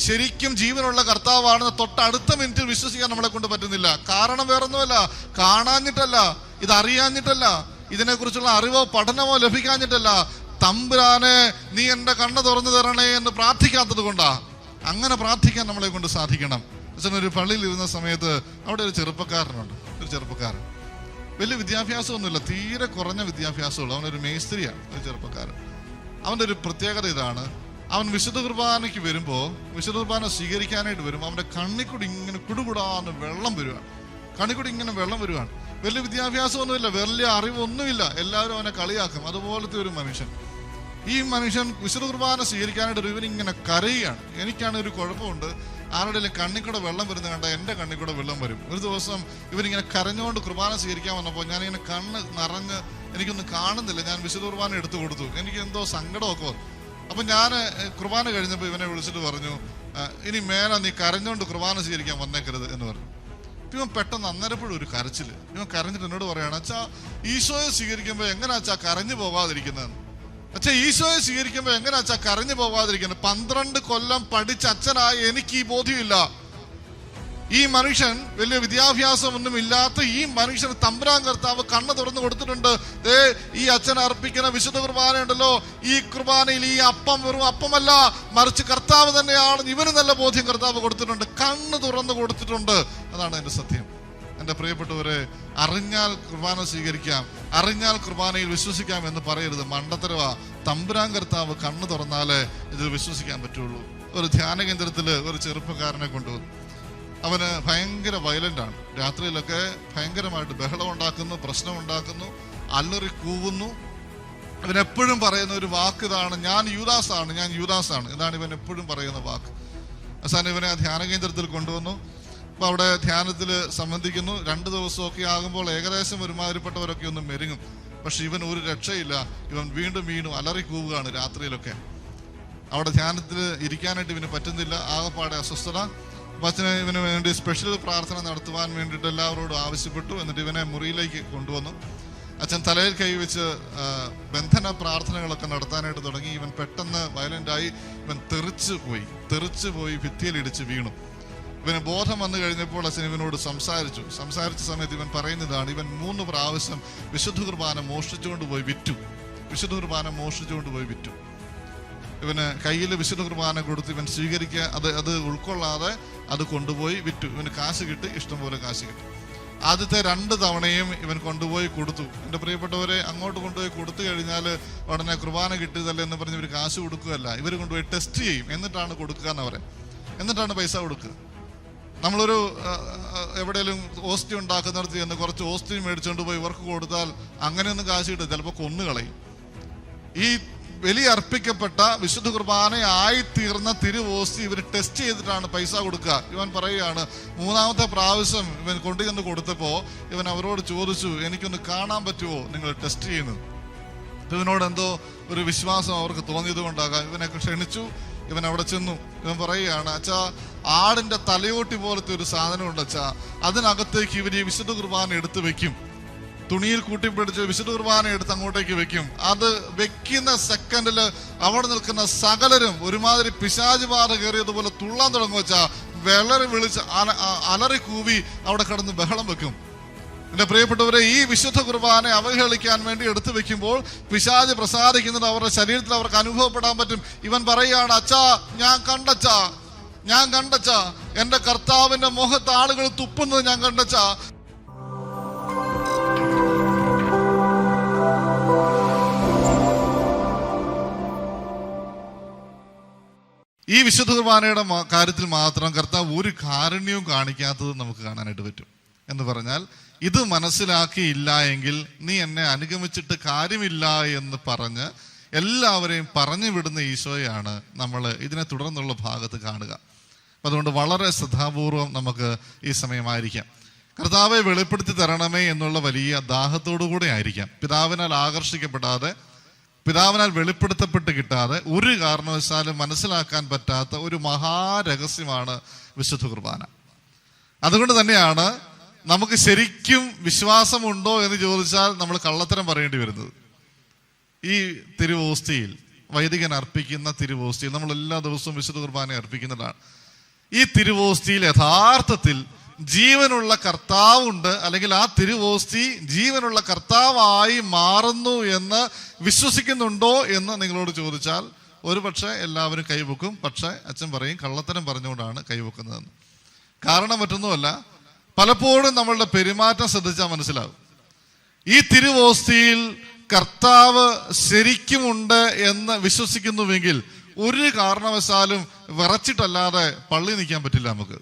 ശരിക്കും ജീവനുള്ള കർത്താവാണെന്ന് തൊട്ടടുത്ത മിനിറ്റിൽ വിശ്വസിക്കാൻ നമ്മളെ കൊണ്ട് പറ്റുന്നില്ല. കാരണം വേറൊന്നുമല്ല, കാണാഞ്ഞിട്ടല്ല, ഇതറിയാഞ്ഞിട്ടല്ല, ഇതിനെക്കുറിച്ചുള്ള അറിവോ പഠനമോ ലഭിക്കാഞ്ഞിട്ടല്ല, തമ്പുരാനെ നീ എൻ്റെ കണ്ണ് തുറന്നു തരണേ എന്ന് പ്രാർത്ഥിക്കാത്തത് കൊണ്ടാ. അങ്ങനെ പ്രാർത്ഥിക്കാൻ നമ്മളെ കൊണ്ട് സാധിക്കണം. ഒരു പള്ളിയിൽ ഇരുന്ന സമയത്ത് അവിടെ ഒരു ചെറുപ്പക്കാരൻ വലിയ വിദ്യാഭ്യാസമൊന്നുമില്ല, തീരെ കുറഞ്ഞ വിദ്യാഭ്യാസമുള്ളൂ. അവനൊരു മേസ്ത്രിയാണ്, ഒരു ചെറുപ്പക്കാരൻ. അവൻ്റെ ഒരു പ്രത്യേകത ഇതാണ്, അവൻ വിശുദ്ധ കുർബാനയ്ക്ക് വരുമ്പോൾ, വിശുദ്ധ കുർബാന സ്വീകരിക്കാനായിട്ട് വരുമ്പോൾ അവൻ്റെ കണ്ണിക്കൂടി ഇങ്ങനെ കുടുകുടാന്ന് വെള്ളം വരുവാണ്. വലിയ വിദ്യാഭ്യാസമൊന്നുമില്ല, വലിയ അറിവൊന്നുമില്ല, എല്ലാവരും അവനെ കളിയാക്കും. അതുപോലത്തെ ഒരു മനുഷ്യൻ. ഈ മനുഷ്യൻ വിശുദ്ധ കുർബാന സ്വീകരിക്കാനായിട്ട് ഇവനിങ്ങനെ കരയുകയാണ്. എനിക്കാണ് ഒരു കുഴപ്പമുണ്ട്, ആരുടെയും കണ്ണിക്കൂടെ വെള്ളം വരുന്ന കണ്ട എൻ്റെ കണ്ണിക്കൂടെ വെള്ളം വരും. ഒരു ദിവസം ഇവനിങ്ങനെ കരഞ്ഞുകൊണ്ട് കുർബാന സ്വീകരിക്കാൻ വന്നപ്പോൾ ഞാനിങ്ങനെ കണ്ണ് നിറഞ്ഞ് എനിക്കൊന്നും കാണുന്നില്ല. ഞാൻ വിശുദ്ധ കുർബാന എടുത്തു കൊടുത്തു. എനിക്ക് എന്തോ സങ്കടമൊക്കെ വന്നു. അപ്പം ഞാൻ കുർബാന കഴിഞ്ഞപ്പോൾ ഇവനെ വിളിച്ചിട്ട് പറഞ്ഞു, ഇനി മേലെ നീ കരഞ്ഞുകൊണ്ട് കുർബാന സ്വീകരിക്കാൻ വന്നേക്കരുത് എന്ന് പറഞ്ഞു. ഇവൻ പെട്ടെന്ന് അന്നേരപ്പോഴും ഒരു കരച്ചിൽ. ഇവൻ കരഞ്ഞിട്ട് എന്നോട് പറയാണ്, അച്ഛാ ഈശോയെ സ്വീകരിക്കുമ്പോൾ എങ്ങനെയാ അച്ഛാ കരഞ്ഞു പോകാതിരിക്കുന്നതെന്ന്. അച്ഛാ ഈശോയെ സ്വീകരിക്കുമ്പോൾ എങ്ങനെയാ അച്ഛാ കരഞ്ഞു പോകാതിരിക്കുന്നത്? 12 കൊല്ലം പഠിച്ച അച്ഛനായ എനിക്ക് ഈ ബോധ്യമില്ല. ഈ മനുഷ്യൻ വലിയ വിദ്യാഭ്യാസമൊന്നും ഇല്ലാത്ത ഈ മനുഷ്യന് തമ്പുരാൻ കർത്താവ് കണ്ണ് തുറന്നു കൊടുത്തിട്ടുണ്ട്. ഈ അച്ഛൻ അർപ്പിക്കുന്ന വിശുദ്ധ കുർബാന ഉണ്ടല്ലോ, ഈ കുർബാനയിൽ ഈ അപ്പം വെറും അപ്പമല്ല, മറിച്ച് കർത്താവ് തന്നെയാണ്. ഇവന് നല്ല ബോധ്യം കർത്താവ് കൊടുത്തിട്ടുണ്ട്, കണ്ണ് തുറന്നു കൊടുത്തിട്ടുണ്ട്. അതാണ് എൻ്റെ സത്യം. എൻ്റെ പ്രിയപ്പെട്ടവരെ, അറിഞ്ഞാൽ കുർബാന സ്വീകരിക്കാം, അറിഞ്ഞാൽ കുർബാനയിൽ വിശ്വസിക്കാം എന്ന് പറയരുത്. മണ്ടത്തരവാ. തമ്പുരാൻ കർത്താവ് കണ്ണ് തുറന്നാലേ ഇതിൽ വിശ്വസിക്കാൻ പറ്റുള്ളൂ. ഒരു ധ്യാന കേന്ദ്രത്തിൽ ഒരു ചെറുപ്പക്കാരനെ കൊണ്ടുവന്നു. അവന് ഭയങ്കര വയലൻ്റാണ്. രാത്രിയിലൊക്കെ ഭയങ്കരമായിട്ട് ബഹളം ഉണ്ടാക്കുന്നു, പ്രശ്നം ഉണ്ടാക്കുന്നു, അല്ലറി കൂവുന്നു. ഇവനെപ്പോഴും പറയുന്ന ഒരു വാക്ക് ഇതാണ്, ഞാൻ യൂദാസാണ്. ഇതാണ് ഇവൻ എപ്പോഴും പറയുന്ന വാക്ക്. അവസാനം ഇവനെ ആ ധ്യാന കേന്ദ്രത്തിൽ കൊണ്ടുവന്നു. അപ്പോൾ അവിടെ ധ്യാനത്തിൽ സംബന്ധിക്കുന്നു. 2 ദിവസമൊക്കെ ആകുമ്പോൾ ഏകദേശം ഒരുമാതിരിപ്പെട്ടവരൊക്കെ ഒന്ന് മെരുങ്ങും. പക്ഷെ ഇവൻ ഒരു രക്ഷയില്ല. ഇവൻ വീണ്ടും അലറി കൂവുകയാണ് രാത്രിയിലൊക്കെ. അവിടെ ധ്യാനത്തിൽ ഇരിക്കാനായിട്ട് ഇവന് പറ്റുന്നില്ല, ആകെപ്പാടെ അസ്വസ്ഥത. അപ്പം അച്ഛന് ഇവന് വേണ്ടി സ്പെഷ്യൽ പ്രാർത്ഥന നടത്തുവാൻ വേണ്ടിയിട്ട് എല്ലാവരോടും ആവശ്യപ്പെട്ടു. എന്നിട്ട് ഇവനെ മുറിയിലേക്ക് കൊണ്ടുവന്നു. അച്ഛൻ തലയിൽ കൈവച്ച് ബന്ധന പ്രാർത്ഥനകളൊക്കെ നടത്താനായിട്ട് തുടങ്ങി. ഇവൻ പെട്ടെന്ന് വയലൻ്റായി. ഇവൻ തെറിച്ചു പോയി ഭിത്തിയിലിടിച്ച് വീണു. ഇവന് ബോധം വന്നു കഴിഞ്ഞപ്പോൾ അച്ഛൻ ഇവനോട് സംസാരിച്ച സമയത്ത് ഇവൻ പറയുന്നതാണ്, ഇവൻ 3 പ്രാവശ്യം വിശുദ്ധ കുർബാന മോഷ്ടിച്ചുകൊണ്ട് പോയി വിറ്റു. ഇവന് കയ്യിൽ വിശുദ്ധ കുർബാന കൊടുത്ത് ഇവൻ സ്വീകരിക്കുക, അത് ഉൾക്കൊള്ളാതെ അത് കൊണ്ടുപോയി വിറ്റു. ഇവന് കാശ് കിട്ടി, ഇഷ്ടംപോലെ കാശ് കിട്ടി. ആദ്യത്തെ 2 തവണയും ഇവൻ കൊണ്ടുപോയി കൊടുത്തു. എൻ്റെ പ്രിയപ്പെട്ടവരെ, അങ്ങോട്ട് കൊണ്ടുപോയി കൊടുത്തു കഴിഞ്ഞാൽ ഉടനെ കുർബാന കിട്ടിയതല്ലേ എന്ന് പറഞ്ഞ് ഇവർ കാശ് കൊടുക്കുകയല്ല, ഇവർ കൊണ്ടുപോയി ടെസ്റ്റ് ചെയ്യും. എന്നിട്ടാണ് കൊടുക്കുക എന്നവരെ, എന്നിട്ടാണ് പൈസ കൊടുക്കുക. നമ്മളൊരു എവിടെയെങ്കിലും ഓസ്റ്റി ഉണ്ടാക്കുന്നിടത്ത് ചെന്ന് കുറച്ച് ഓസ്റ്റി മേടിച്ചുകൊണ്ട് പോയി ഇവർക്ക് കൊടുത്താൽ അങ്ങനെയൊന്നും കാശ് കിട്ടും, ചിലപ്പോൾ കൊന്നുകളയും. ഈ ബലി അർപ്പിക്കപ്പെട്ട വിശുദ്ധ കുർബാനയായിത്തീർന്ന തിരുവോസ്തി ഇവർ ടെസ്റ്റ് ചെയ്തിട്ടാണ് പൈസ കൊടുക്കുക. ഇവൻ പറയുകയാണ്, 3ാമത്തെ പ്രാവശ്യം ഇവൻ കൊണ്ടുചെന്ന് കൊടുത്തപ്പോൾ ഇവൻ അവരോട് ചോദിച്ചു, എനിക്കൊന്ന് കാണാൻ പറ്റുമോ നിങ്ങൾ ടെസ്റ്റ് ചെയ്യുന്നത്? ഇവനോട് എന്തോ ഒരു വിശ്വാസം അവർക്ക് തോന്നിയത് കൊണ്ടാകാം ഇവനെ ക്ഷണിച്ചു. ഇവൻ അവിടെ ചെന്നു. ഇവൻ പറയുകയാണ്, അച്ഛാ ആടിന്റെ തലയോട്ടി പോലത്തെ ഒരു സാധനമുണ്ട് അച്ഛാ, അതിനകത്തേക്ക് ഇവർ ഈ വിശുദ്ധ കുർബാന എടുത്ത് വെക്കും. തുണിയിൽ കൂട്ടിപ്പിടിച്ച് വിശുദ്ധ കുർബാന എടുത്ത് അങ്ങോട്ടേക്ക് വെക്കും. അത് വെക്കുന്ന സെക്കൻഡിൽ അവിടെ നിൽക്കുന്ന സകലരും ഒരുമാതിരി പിശാച് ബാധ കയറിയതുപോലെ തുള്ളാൻ തുടങ്ങും. വെച്ചാ വിളിച്ച് അലറി കൂവി അവിടെ കിടന്ന് ബഹളം വെക്കും. എൻ്റെ പ്രിയപ്പെട്ടവരെ, ഈ വിശുദ്ധ കുർബാന അവഹേളിക്കാൻ വേണ്ടി എടുത്തു വെക്കുമ്പോൾ പിശാച് പ്രസാദിക്കുന്നത് അവരുടെ ശരീരത്തിൽ അവർക്ക് അനുഭവപ്പെടാൻ പറ്റും. ഇവൻ പറയുകയാണ്, അച്ഛാ ഞാൻ കണ്ടച്ചാ എൻ്റെ കർത്താവിൻ്റെ മുഖത്ത് ആളുകൾ തുപ്പുന്നത് ഞാൻ കണ്ടച്ചാ. ഈ വിശുദ്ധ കുർബാനയുടെ കാര്യത്തിൽ മാത്രം കർത്താവ് ഒരു കാരുണ്യവും കാണിക്കാത്തത് നമുക്ക് കാണാനായിട്ട് പറ്റും. എന്ന് പറഞ്ഞാൽ, ഇത് മനസ്സിലാക്കിയില്ല എങ്കിൽ നീ എന്നെ അനുഗമിച്ചിട്ട് കാര്യമില്ല എന്ന് പറഞ്ഞ് എല്ലാവരെയും പറഞ്ഞു വിടുന്ന ഈശോയാണ് നമ്മൾ ഇതിനെ തുടർന്നുള്ള ഭാഗത്ത് കാണുക. അതുകൊണ്ട് വളരെ ശ്രദ്ധാപൂർവം നമുക്ക് ഈ സമയമായിരിക്കാം. കർത്താവെ വെളിപ്പെടുത്തി തരണമേ എന്നുള്ള വലിയ ദാഹത്തോടു കൂടെ ആയിരിക്കാം. പിതാവിനാൽ ആകർഷിക്കപ്പെടാതെ, പിതാവിനാൽ വെളിപ്പെടുത്തപ്പെട്ട് കിട്ടാതെ ഒരു കാരണവശാലും മനസ്സിലാക്കാൻ പറ്റാത്ത ഒരു മഹാരഹസ്യമാണ് വിശുദ്ധ കുർബാന. അതുകൊണ്ട് തന്നെയാണ് നമുക്ക് ശരിക്കും വിശ്വാസമുണ്ടോ എന്ന് ചോദിച്ചാൽ നമ്മൾ കള്ളത്തരം പറയേണ്ടി വരുന്നത്. ഈ തിരുവോസ്തിയിൽ വൈദികൻ അർപ്പിക്കുന്ന തിരുവോസ്തിയിൽ നമ്മൾ എല്ലാ ദിവസവും വിശുദ്ധ കുർബാന അർപ്പിക്കുന്നതാണ്. ഈ തിരുവോസ്തിയിൽ യഥാർത്ഥത്തിൽ ജീവനുള്ള കർത്താവുണ്ട്, അല്ലെങ്കിൽ ആ തിരുവോസ്തി ജീവനുള്ള കർത്താവായി മാറുന്നു എന്ന് വിശ്വസിക്കുന്നുണ്ടോ എന്ന് നിങ്ങളോട് ചോദിച്ചാൽ ഒരുപക്ഷെ എല്ലാവരും കൈവെക്കും. പക്ഷെ അച്ഛൻ പറയും കള്ളത്തരം പറഞ്ഞുകൊണ്ടാണ് കൈവെക്കുന്നതെന്ന്. കാരണം മറ്റൊന്നുമല്ല, പലപ്പോഴും നമ്മളുടെ പെരുമാറ്റം ശ്രദ്ധിച്ചാൽ മനസ്സിലാവും. ഈ തിരുവോസ്തിയിൽ കർത്താവ് ശരിക്കുമുണ്ട് എന്ന് വിശ്വസിക്കുന്നുവെങ്കിൽ ഒരു കാരണവശാലും വിറച്ചിട്ടല്ലാതെ പള്ളി നിൽക്കാൻ പറ്റില്ല നമുക്ക്.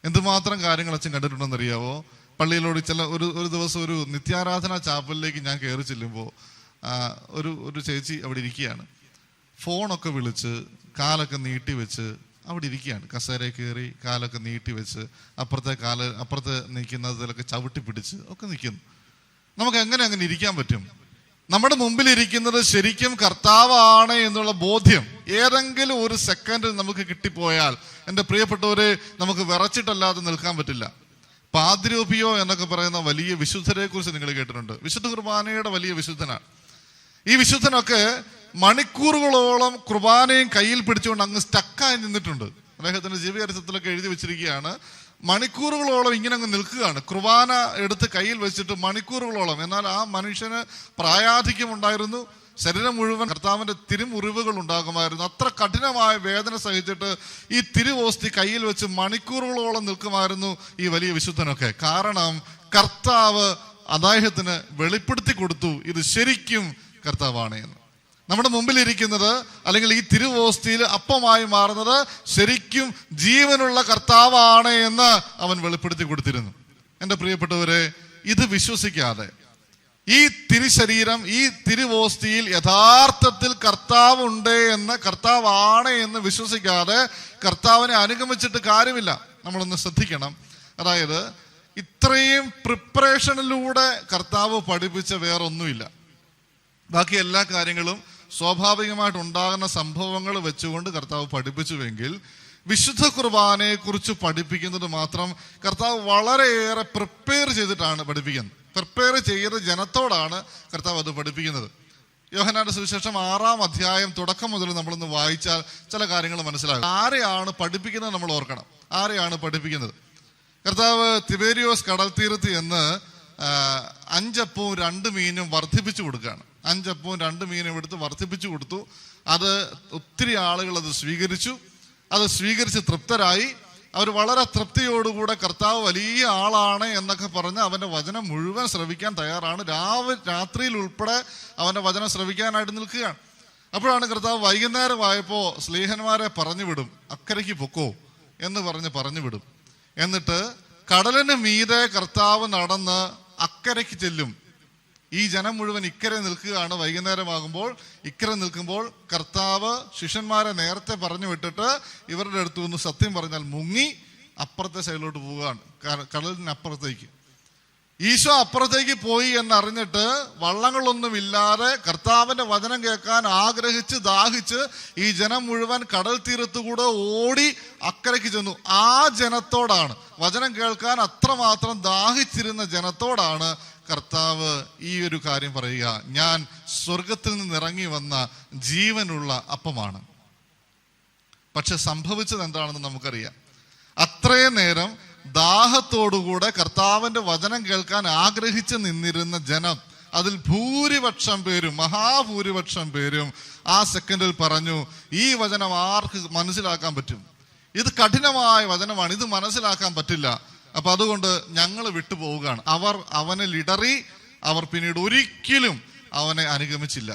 എന്തുമാത്രം കാര്യങ്ങൾ അച്ഛൻ കണ്ടിട്ടുണ്ടെന്നറിയാവോ? പള്ളിയിലോട് ഒരു ദിവസം ഒരു നിത്യാരാധന ചാപ്പലിലേക്ക് ഞാൻ കയറി ചെല്ലുമ്പോൾ ഒരു ചേച്ചി അവിടെ ഇരിക്കുകയാണ്. ഫോണൊക്കെ വിളിച്ച് കാലൊക്കെ നീട്ടി വെച്ച് അവിടെ ഇരിക്കുകയാണ്. കസേരയിൽ കയറി കാലൊക്കെ നീട്ടി വെച്ച് അപ്പുറത്തെ നിൽക്കുന്നതിലൊക്കെ ചവിട്ടി പിടിച്ച് ഒക്കെ നിൽക്കുന്നു. നമുക്ക് അങ്ങനെ ഇരിക്കാൻ പറ്റും? നമ്മുടെ മുമ്പിൽ ഇരിക്കുന്നത് ശരിക്കും കർത്താവാണ് എന്നുള്ള ബോധ്യം ഏതെങ്കിലും ഒരു സെക്കൻഡിൽ നമുക്ക് കിട്ടിപ്പോയാൽ, എൻ്റെ പ്രിയപ്പെട്ടവരെ, നമുക്ക് വിറച്ചിട്ടല്ലാതെ നിൽക്കാൻ പറ്റില്ല. പാദ്രോപിയോ എന്നൊക്കെ പറയുന്ന വലിയ വിശുദ്ധരെ കുറിച്ച് നിങ്ങൾ കേട്ടിട്ടുണ്ട്. വിശുദ്ധ കുർബാനയുടെ വലിയ വിശുദ്ധനാണ്. ഈ വിശുദ്ധനൊക്കെ മണിക്കൂറുകളോളം കുർബാനയും കയ്യിൽ പിടിച്ചുകൊണ്ട് അങ്ങ് സ്റ്റക്കായി നിന്നിട്ടുണ്ട്. അദ്ദേഹത്തിന്റെ ജീവചരിത്രത്തിലൊക്കെ എഴുതി വെച്ചിരിക്കുകയാണ്. മണിക്കൂറുകളോളം ഇങ്ങനെ അങ്ങ് നിൽക്കുകയാണ്, കുർബാന എടുത്ത് കയ്യിൽ വെച്ചിട്ട് മണിക്കൂറുകളോളം. എന്നാൽ ആ മനുഷ്യന് പ്രായാധിക്യം ഉണ്ടായിരുന്നു, ശരീരം മുഴുവൻ കർത്താവിന്റെ തിരുമുറിവുകൾ ഉണ്ടാകുമായിരുന്നു. അത്ര കഠിനമായ വേദന സഹിച്ചിട്ട് ഈ തിരുവോസ്തി കയ്യിൽ വെച്ച് മണിക്കൂറുകളോളം നിൽക്കുമായിരുന്നു ഈ വലിയ വിശുദ്ധനൊക്കെ. കാരണം കർത്താവ് അദ്ദേഹത്തിന് വെളിപ്പെടുത്തി കൊടുത്തു ഇത് ശരിക്കും കർത്താവാണ് എന്ന്. നമ്മുടെ മുമ്പിൽ ഇരിക്കുന്നത്, അല്ലെങ്കിൽ ഈ തിരുവോസ്തിയിൽ അപ്പമായി മാറുന്നത് ശരിക്കും ജീവനുള്ള കർത്താവാണ് എന്ന് അവൻ വെളിപ്പെടുത്തി കൊടുത്തിരുന്നു. എൻ്റെ പ്രിയപ്പെട്ടവരെ, ഇത് വിശ്വസിക്കാതെ ഈ തിരുശരീരം, ഈ തിരുവോസ്തിയിൽ യഥാർത്ഥത്തിൽ കർത്താവുണ്ട് എന്ന്, കർത്താവാണ് എന്ന് വിശ്വസിക്കാതെ കർത്താവിനെ അനുഗമിച്ചിട്ട് കാര്യമില്ല. നമ്മളൊന്ന് ശ്രദ്ധിക്കണം. അതായത് ഇത്രയും പ്രിപ്പറേഷനിലൂടെ കർത്താവ് പഠിപ്പിച്ച വേറൊന്നുമില്ല. ബാക്കി എല്ലാ കാര്യങ്ങളും സ്വാഭാവികമായിട്ട് ഉണ്ടാകുന്ന സംഭവങ്ങൾ വെച്ചുകൊണ്ട് കർത്താവ് പഠിപ്പിച്ചുവെങ്കിൽ, വിശുദ്ധ കുർബാനയെ കുറിച്ച് പഠിപ്പിക്കുന്നത് മാത്രം കർത്താവ് വളരെയേറെ പ്രിപ്പയർ ചെയ്തിട്ടാണ് പഠിപ്പിക്കുന്നത്. പ്രിപ്പയർ ചെയ്ത ജനത്തോടാണ് കർത്താവ് അത് പഠിപ്പിക്കുന്നത്. യോഹന്നാന്റെ സുവിശേഷം 6-ാം അധ്യായം തുടക്കം മുതൽ നമ്മളൊന്ന് വായിച്ചാൽ ചില കാര്യങ്ങൾ മനസ്സിലാകും. ആരെയാണ് പഠിപ്പിക്കുന്നത് നമ്മൾ ഓർക്കണം. ആരെയാണ് പഠിപ്പിക്കുന്നത്? കർത്താവ് തിബേരിയോസ് കടൽ തീരത്ത് എന്ന് 5 അപ്പവും 2 മീനും വർദ്ധിപ്പിച്ചു കൊടുക്കുകയാണ്. 5 അപ്പവും 2 മീനും എടുത്ത് വർദ്ധിപ്പിച്ചു കൊടുത്തു. അത് ഒത്തിരി ആളുകൾ അത് സ്വീകരിച്ചു. അത് സ്വീകരിച്ച് തൃപ്തരായി. അവർ വളരെ തൃപ്തിയോടുകൂടെ കർത്താവ് വലിയ ആളാണ് എന്നൊക്കെ പറഞ്ഞ് അവൻ്റെ വചനം മുഴുവൻ ശ്രവിക്കാൻ തയ്യാറാണ്. രാത്രിയിൽ ഉൾപ്പെടെ അവൻ്റെ വചനം ശ്രവിക്കാനായിട്ട് നിൽക്കുകയാണ്. അപ്പോഴാണ് കർത്താവ് വൈകുന്നേരമായപ്പോൾ സ്ലീഹന്മാരെ പറഞ്ഞു വിടും, അക്കരയ്ക്ക് പൊക്കോ എന്ന് പറഞ്ഞു വിടും. എന്നിട്ട് കടലിന് മീതെ കർത്താവ് നടന്ന് അക്കരയ്ക്ക് ചെല്ലും. ഈ ജനം മുഴുവൻ ഇക്കരെ നിൽക്കുകയാണ്. വൈകുന്നേരമാകുമ്പോൾ ഇക്കരെ നിൽക്കുമ്പോൾ കർത്താവ് ശിഷ്യന്മാരെ നേരത്തെ പറഞ്ഞു വിട്ടിട്ട് ഇവരുടെ അടുത്ത് നിന്ന് സത്യം പറഞ്ഞാൽ മുങ്ങി അപ്പുറത്തെ സൈഡിലോട്ട് പോവുകയാണ്, കടലിനപ്പുറത്തേക്ക്. ഈശോ അപ്പുറത്തേക്ക് പോയി എന്നറിഞ്ഞിട്ട് വള്ളങ്ങളൊന്നുമില്ലാതെ കർത്താവിന്റെ വചനം കേൾക്കാൻ ആഗ്രഹിച്ച് ദാഹിച്ച് ഈ ജനം മുഴുവൻ കടൽ തീരത്തുകൂടെ ഓടി അക്കരയ്ക്ക് ചെന്നു. ആ ജനത്തോടാണ്, വചനം കേൾക്കാൻ അത്രമാത്രം ദാഹിച്ചിരുന്ന ജനത്തോടാണ് കർത്താവ് ഈ ഒരു കാര്യം പറയുക: ഞാൻ സ്വർഗത്തിൽ നിന്ന് ഇറങ്ങി വന്ന ജീവനുള്ള അപ്പമാണ്. പക്ഷെ സംഭവിച്ചത് എന്താണെന്ന് നമുക്കറിയാം. അത്രയും നേരം ദാഹത്തോടുകൂടെ കർത്താവിന്റെ വചനം കേൾക്കാൻ ആഗ്രഹിച്ച് നിന്നിരുന്ന ജനം, അതിൽ ഭൂരിപക്ഷം പേരും, മഹാഭൂരിപക്ഷം പേരും ആ സെക്കൻഡിൽ പറഞ്ഞു, ഈ വചനം ആർക്ക് മനസ്സിലാക്കാൻ പറ്റും? ഇത് കഠിനമായ വചനമാണ്, ഇത് മനസ്സിലാക്കാൻ പറ്റില്ല. അപ്പൊ അതുകൊണ്ട് ഞങ്ങൾ വിട്ടുപോവുകയാണ്. അവർ അവനിൽ ഇടറി. അവർ പിന്നീട് ഒരിക്കലും അവനെ അനുഗമിച്ചില്ല.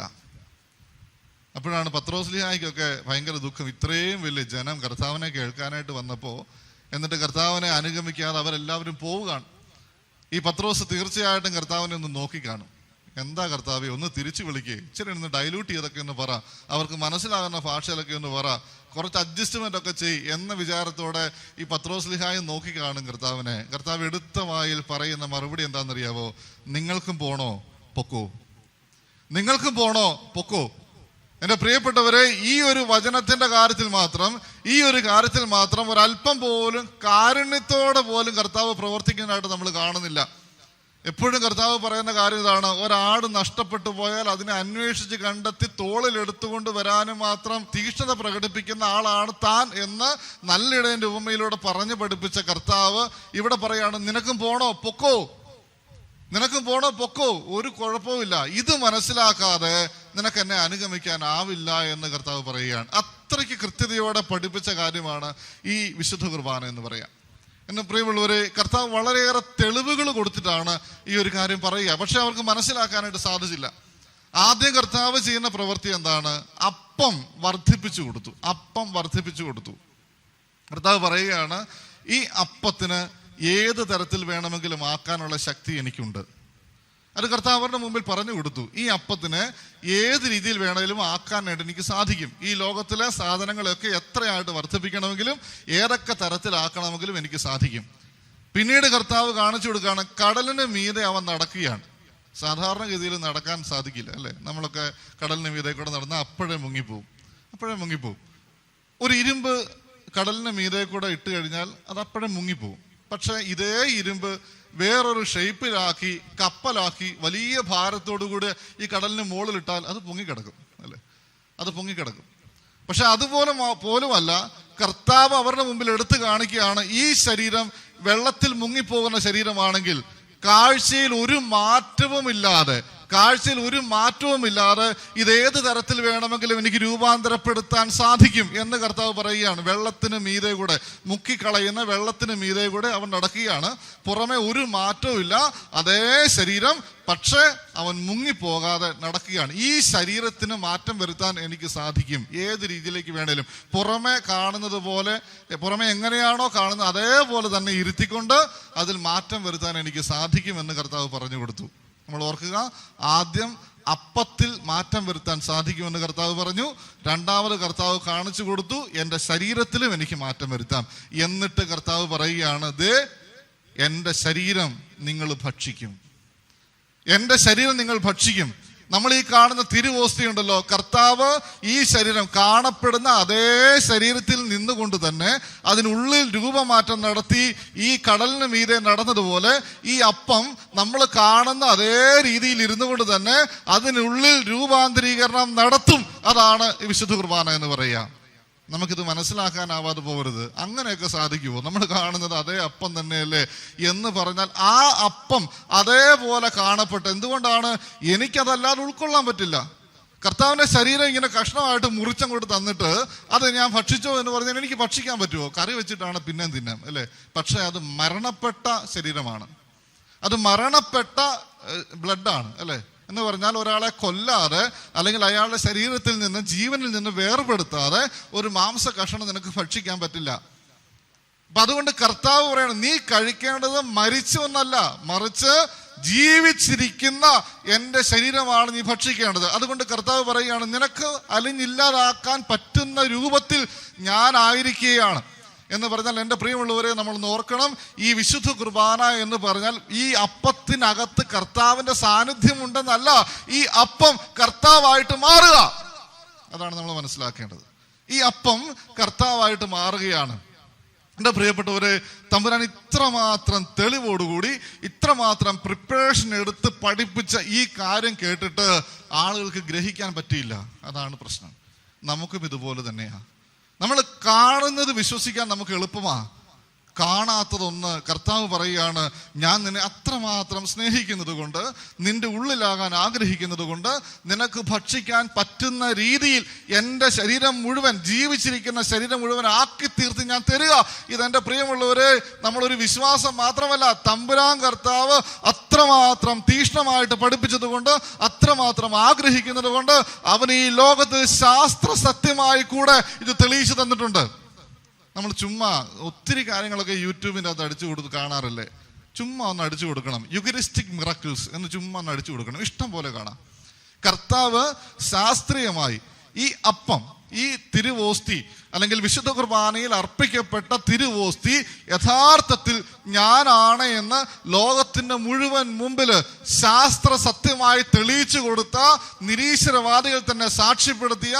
അപ്പോഴാണ് പത്രോസ്ലിഹായ്ക്കൊക്കെ ഭയങ്കര ദുഃഖം. ഇത്രയും വലിയ ജനം കർത്താവിനെ കേൾക്കാനായിട്ട് വന്നപ്പോൾ എന്നിട്ട് കർത്താവിനെ അനുഗമിക്കാതെ അവരെല്ലാവരും പോവുകയാണ്. ഈ പത്രോസ് തീർച്ചയായിട്ടും കർത്താവിനെ ഒന്ന് നോക്കിക്കാണും. എന്താ കർത്താവെ, ഒന്ന് തിരിച്ചു വിളിക്കേ, ഇച്ചിരി ഒന്ന് ഡൈലൂട്ട് ചെയ്തൊക്കെ ഒന്ന് പറ, അവർക്ക് മനസ്സിലാകുന്ന ഭാഷയിലൊക്കെ ഒന്ന് പറ, കുറച്ച് അഡ്ജസ്റ്റ്മെന്റ് ഒക്കെ ചെയ് എന്ന വിചാരത്തോടെ ഈ പത്രോസ്ലിഹായും നോക്കിക്കാണും കർത്താവിനെ. കർത്താവ് എടുത്ത വായിൽ പറയുന്ന മറുപടി എന്താണെന്നറിയാവോ? നിങ്ങൾക്കും പോണോ? പൊക്കോ. നിങ്ങൾക്കും പോണോ? പൊക്കോ. എൻ്റെ പ്രിയപ്പെട്ടവരെ, ഈ ഒരു വചനത്തിന്റെ കാര്യത്തിൽ മാത്രം ഒരല്പം പോലും കാരുണ്യത്തോടെ പോലും കർത്താവ് പ്രവർത്തിക്കുന്നതായിട്ട് നമ്മൾ കാണുന്നില്ല. എപ്പോഴും കർത്താവ് പറയുന്ന കാര്യം ഇതാണ്: ഒരാട് നഷ്ടപ്പെട്ടു പോയാൽ അതിനെ അന്വേഷിച്ച് കണ്ടെത്തി തോളിൽ എടുത്തുകൊണ്ട് വരാനും മാത്രം തീക്ഷ്ണത പ്രകടിപ്പിക്കുന്ന ആളാണ് താൻ എന്ന് നല്ലിടയന്റെ ഉപമയിലൂടെ പറഞ്ഞു പഠിപ്പിച്ച കർത്താവ് ഇവിടെ പറയാണ്, നിനക്കും പോണോ പൊക്കോ, നിനക്കും പോണോ പൊക്കോ, ഒരു കുഴപ്പമില്ല. ഇത് മനസ്സിലാക്കാതെ നിനക്ക് എന്നെ അനുഗമിക്കാനാവില്ല എന്ന് കർത്താവ് പറയുകയാണ്. അത്രയ്ക്ക് കൃത്യതയോടെ പഠിപ്പിച്ച കാര്യമാണ് ഈ വിശുദ്ധ കുർബാന എന്ന് പറയാം. എന്നെ പ്രിയമുള്ളവരെ, കർത്താവ് വളരെയേറെ തെളിവുകൾ കൊടുത്തിട്ടാണ് ഈ ഒരു കാര്യം പറയുക. പക്ഷെ അവർക്ക് മനസ്സിലാക്കാനായിട്ട് സാധിച്ചില്ല. ആദ്യം കർത്താവ് ചെയ്യുന്ന പ്രവൃത്തി എന്താണ്? അപ്പം വർദ്ധിപ്പിച്ചു കൊടുത്തു. അപ്പം വർദ്ധിപ്പിച്ചു കൊടുത്തു. കർത്താവ് പറയുകയാണ്, ഈ അപ്പത്തിന് ഏത് തരത്തിൽ വേണമെങ്കിലും ആക്കാനുള്ള ശക്തി എനിക്കുണ്ട്. അത് കർത്താവ് അവരുടെ മുമ്പിൽ പറഞ്ഞു കൊടുത്തു. ഈ അപ്പത്തിന് ഏത് രീതിയിൽ വേണമെങ്കിലും ആക്കാനായിട്ട് എനിക്ക് സാധിക്കും. ഈ ലോകത്തിലെ സാധനങ്ങളൊക്കെ എത്രയായിട്ട് വർദ്ധിപ്പിക്കണമെങ്കിലും ഏതൊക്കെ തരത്തിലാക്കണമെങ്കിലും എനിക്ക് സാധിക്കും. പിന്നീട് കർത്താവ് കാണിച്ചു കൊടുക്കുകയാണ്, കടലിന് മീതെ അവൻ നടക്കുകയാണ്. സാധാരണഗതിയിൽ നടക്കാൻ സാധിക്കില്ല, അല്ലേ? നമ്മളൊക്കെ കടലിന് മീതെ കൂടെ നടന്നാൽ അപ്പോഴേ മുങ്ങിപ്പോവും. ഒരു ഇരുമ്പ് കടലിന് മീതെ കൂടെ ഇട്ട് കഴിഞ്ഞാൽ അത് അപ്പോഴേ മുങ്ങിപ്പോവും. പക്ഷെ ഇതേ ഇരുമ്പ് വേറൊരു ഷേപ്പിലാക്കി കപ്പലാക്കി വലിയ ഭാരത്തോടുകൂടി ഈ കടലിന് മുകളിലിട്ടാൽ അത് പൊങ്ങിക്കിടക്കും, അല്ലേ? അത് പൊങ്ങിക്കിടക്കും. പക്ഷെ പോലുമല്ല, കർത്താവ് അവരുടെ മുമ്പിൽ എടുത്തു കാണിക്കുകയാണ്, ഈ ശരീരം വെള്ളത്തിൽ മുങ്ങിപ്പോകുന്ന ശരീരമാണെങ്കിൽ കാഴ്ചയിൽ ഒരു മാറ്റവും ഇല്ലാതെ ഇതേത് തരത്തിൽ വേണമെങ്കിലും എനിക്ക് രൂപാന്തരപ്പെടുത്താൻ സാധിക്കും എന്ന് കർത്താവ് പറയുകയാണ്. വെള്ളത്തിന് മീതെ കൂടെ, മുക്കിക്കളയുന്ന വെള്ളത്തിന് മീതെ കൂടെ അവൻ നടക്കുകയാണ്. പുറമെ ഒരു മാറ്റവും ഇല്ല, അതേ ശരീരം, പക്ഷേ അവൻ മുങ്ങിപ്പോകാതെ നടക്കുകയാണ്. ഈ ശരീരത്തിന് മാറ്റം വരുത്താൻ എനിക്ക് സാധിക്കും. ഏത് രീതിയിലേക്ക് വേണേലും പുറമെ കാണുന്നത് പോലെ, പുറമെ എങ്ങനെയാണോ കാണുന്നത് അതേപോലെ തന്നെ ഇരുത്തിക്കൊണ്ട് അതിൽ മാറ്റം വരുത്താൻ എനിക്ക് സാധിക്കുമെന്ന് കർത്താവ് പറഞ്ഞു കൊടുത്തു. നമ്മൾ ഓർക്കുക, ആദ്യം അപ്പത്തിൽ മാറ്റം വരുത്താൻ സാധിക്കുമെന്ന് കർത്താവ് പറഞ്ഞു. രണ്ടാമത് കർത്താവ് കാണിച്ചു കൊടുത്തു, എൻ്റെ ശരീരത്തിലും എനിക്ക് മാറ്റം വരുത്താം. എന്നിട്ട് കർത്താവ് പറയുകയാണ്, ദേ എൻ്റെ ശരീരം നിങ്ങൾ ഭക്ഷിക്കും. എൻ്റെ ശരീരം നിങ്ങൾ ഭക്ഷിക്കും. നമ്മൾ ഈ കാണുന്ന തിരുവോസ്തിയുണ്ടല്ലോ, കർത്താവ് ഈ ശരീരം കാണപ്പെടുന്ന അതേ ശരീരത്തിൽ നിന്നുകൊണ്ട് തന്നെ അതിനുള്ളിൽ രൂപമാറ്റം നടത്തി ഈ കടലിന് മീതെ നടന്നതുപോലെ ഈ അപ്പം നമ്മൾ കാണുന്ന അതേ രീതിയിൽ ഇരുന്നു കൊണ്ട് തന്നെ അതിനുള്ളിൽ രൂപാന്തരീകരണം നടത്തും. അതാണ് വിശുദ്ധ കുർബാന എന്ന് പറയുക. നമുക്കിത് മനസ്സിലാക്കാനാവാതെ പോകരുത്. അങ്ങനെയൊക്കെ സാധിക്കുമോ? നമ്മൾ കാണുന്നത് അതേ അപ്പം തന്നെയല്ലേ എന്ന് പറഞ്ഞാൽ ആ അപ്പം അതേപോലെ കാണപ്പെട്ട്, എന്തുകൊണ്ടാണ്? എനിക്കതല്ലാതെ ഉൾക്കൊള്ളാൻ പറ്റില്ല. കർത്താവിന്റെ ശരീരം ഇങ്ങനെ കഷ്ണമായിട്ട് മുറിച്ചങ്ങോട്ട് തന്നിട്ട് അത് ഞാൻ ഭക്ഷിച്ചോ എന്ന് പറഞ്ഞാൽ എനിക്ക് ഭക്ഷിക്കാൻ പറ്റുമോ? കറി വെച്ചിട്ടാണ് പിന്നെയും തിന്നാം, അല്ലേ? പക്ഷെ അത് മരണപ്പെട്ട ശരീരമാണ്, അത് മരണപ്പെട്ട ബ്ലഡാണ്, അല്ലേ? എന്ന് പറഞ്ഞാൽ ഒരാളെ കൊല്ലാതെ അല്ലെങ്കിൽ അയാളുടെ ശരീരത്തിൽ നിന്ന് ജീവനിൽ നിന്ന് വേർപെടുത്താതെ ഒരു മാംസ കഷണം നിനക്ക് ഭക്ഷിക്കാൻ പറ്റില്ല. അപ്പൊ അതുകൊണ്ട് കർത്താവ് പറയാണ്, നീ കഴിക്കേണ്ടത് മരിച്ചു എന്നല്ല, മറിച്ച് ജീവിച്ചിരിക്കുന്ന എൻ്റെ ശരീരമാണ് നീ ഭക്ഷിക്കേണ്ടത്. അതുകൊണ്ട് കർത്താവ് പറയുകയാണ്, നിനക്ക് അലിഞ്ഞില്ലാതാക്കാൻ പറ്റുന്ന രൂപത്തിൽ ഞാൻ ആയിരിക്കുകയാണ് എന്ന് പറഞ്ഞാൽ, എൻ്റെ പ്രിയമുള്ളവരെ, നമ്മളൊന്ന് ഓർക്കണം, ഈ വിശുദ്ധ കുർബാന എന്ന് പറഞ്ഞാൽ ഈ അപ്പത്തിനകത്ത് കർത്താവിന്റെ സാന്നിധ്യം ഉണ്ടെന്നല്ല, ഈ അപ്പം കർത്താവായിട്ട് മാറുക. അതാണ് നമ്മൾ മനസ്സിലാക്കേണ്ടത്. ഈ അപ്പം കർത്താവായിട്ട് മാറുകയാണ്. എൻ്റെ പ്രിയപ്പെട്ടവരെ, തമ്പുരാൻ ഇത്രമാത്രം തെളിവോടുകൂടി ഇത്രമാത്രം പ്രിപ്പറേഷൻ എടുത്ത് പഠിപ്പിച്ച ഈ കാര്യം കേട്ടിട്ട് ആളുകൾക്ക് ഗ്രഹിക്കാൻ പറ്റിയില്ല. അതാണ് പ്രശ്നം. നമുക്കും ഇതുപോലെ തന്നെയാ. നമ്മൾ കാണുന്നത് വിശ്വസിക്കാൻ നമുക്ക് എളുപ്പമാ. കാണാത്തതൊന്ന് കർത്താവ് പറയുകയാണ്, ഞാൻ നിന്നെ അത്രമാത്രം സ്നേഹിക്കുന്നത് കൊണ്ട്, നിന്റെ ഉള്ളിലാകാൻ ആഗ്രഹിക്കുന്നത് കൊണ്ട്, നിനക്ക് ഭക്ഷിക്കാൻ പറ്റുന്ന രീതിയിൽ എൻ്റെ ശരീരം മുഴുവൻ, ജീവിച്ചിരിക്കുന്ന ശരീരം മുഴുവൻ ആക്കി തീർത്ത് ഞാൻ തരിക. ഇതെൻ്റെ പ്രിയമുള്ളവരെ, നമ്മളൊരു വിശ്വാസം മാത്രമല്ല, തമ്പുരാൻ കർത്താവ് അത്രമാത്രം തീക്ഷ്ണമായിട്ട് പഠിപ്പിച്ചത് കൊണ്ട്, അത്രമാത്രം ആഗ്രഹിക്കുന്നത് കൊണ്ട് അവൻ ഈ ലോകത്ത് ശാസ്ത്ര സത്യമായി കൂടെ ഇത് തെളിയിച്ചു തന്നിട്ടുണ്ട്. നമ്മൾ ചുമ്മാ ഒത്തിരി കാര്യങ്ങളൊക്കെ യൂട്യൂബിൻ്റെ അകത്ത് അടിച്ചു കൊടുത്ത് കാണാറില്ലേ? ചുമ്മാ ഒന്ന് അടിച്ചു കൊടുക്കണം, യുഗരിസ്റ്റിക് മിറക്കിൾസ് എന്ന് ചുമ്മാ ഒന്ന് അടിച്ചു കൊടുക്കണം, ഇഷ്ടം പോലെ കാണാം. കർത്താവ് ശാസ്ത്രീയമായി ഈ അപ്പം ഈ തിരുവോസ്തി അല്ലെങ്കിൽ വിശുദ്ധ കുർബാനയിൽ അർപ്പിക്കപ്പെട്ട തിരുവോസ്തി യഥാർത്ഥത്തിൽ ഞാനാണ് എന്ന് ലോകത്തിന്റെ മുഴുവൻ മുമ്പിൽ ശാസ്ത്ര സത്യമായി തെളിയിച്ചു കൊടുത്ത, നിരീശ്വരവാദികൾ തന്നെ സാക്ഷ്യപ്പെടുത്തിയ,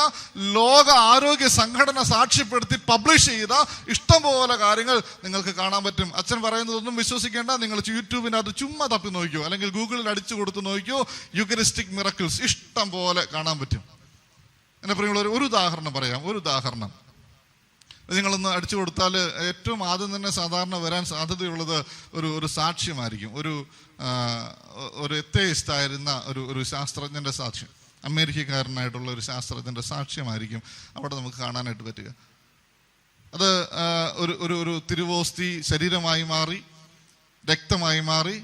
ലോക ആരോഗ്യ സംഘടന സാക്ഷ്യപ്പെടുത്തി പബ്ലിഷ് ചെയ്ത ഇഷ്ടംപോലെ കാര്യങ്ങൾ നിങ്ങൾക്ക് കാണാൻ പറ്റും. അച്ഛൻ പറയുന്നതൊന്നും വിശ്വസിക്കേണ്ട, നിങ്ങൾ യൂട്യൂബിനകത്ത് ചുമ്മാ തപ്പി നോക്കിയോ അല്ലെങ്കിൽ ഗൂഗിളിൽ അടിച്ചു കൊടുത്ത് നോക്കിയോ, യൂക്കറിസ്റ്റിക് മിറക്കിൾസ് ഇഷ്ടം പോലെ കാണാൻ പറ്റും. എന്നെ പ്രിയമുള്ളവർ, ഒരു ഉദാഹരണം പറയാം. ഒരു ഉദാഹരണം നിങ്ങളൊന്ന് അടിച്ചു കൊടുത്താൽ ഏറ്റവും ആദ്യം തന്നെ സാധാരണ വരാൻ സാധ്യതയുള്ളത് ഒരു സാക്ഷ്യമായിരിക്കും. ഒരു എത്തേയിസ്റ്റായിരുന്ന ഒരു ശാസ്ത്രജ്ഞന്റെ സാക്ഷ്യം, അമേരിക്കക്കാരനായിട്ടുള്ള ഒരു ശാസ്ത്രജ്ഞന്റെ സാക്ഷ്യമായിരിക്കും അവിടെ നമുക്ക് കാണാനായിട്ട് പറ്റുക. അത് ഒരു തിരുവോസ്തി ശരീരമായി മാറി, രക്തമായി മാറി.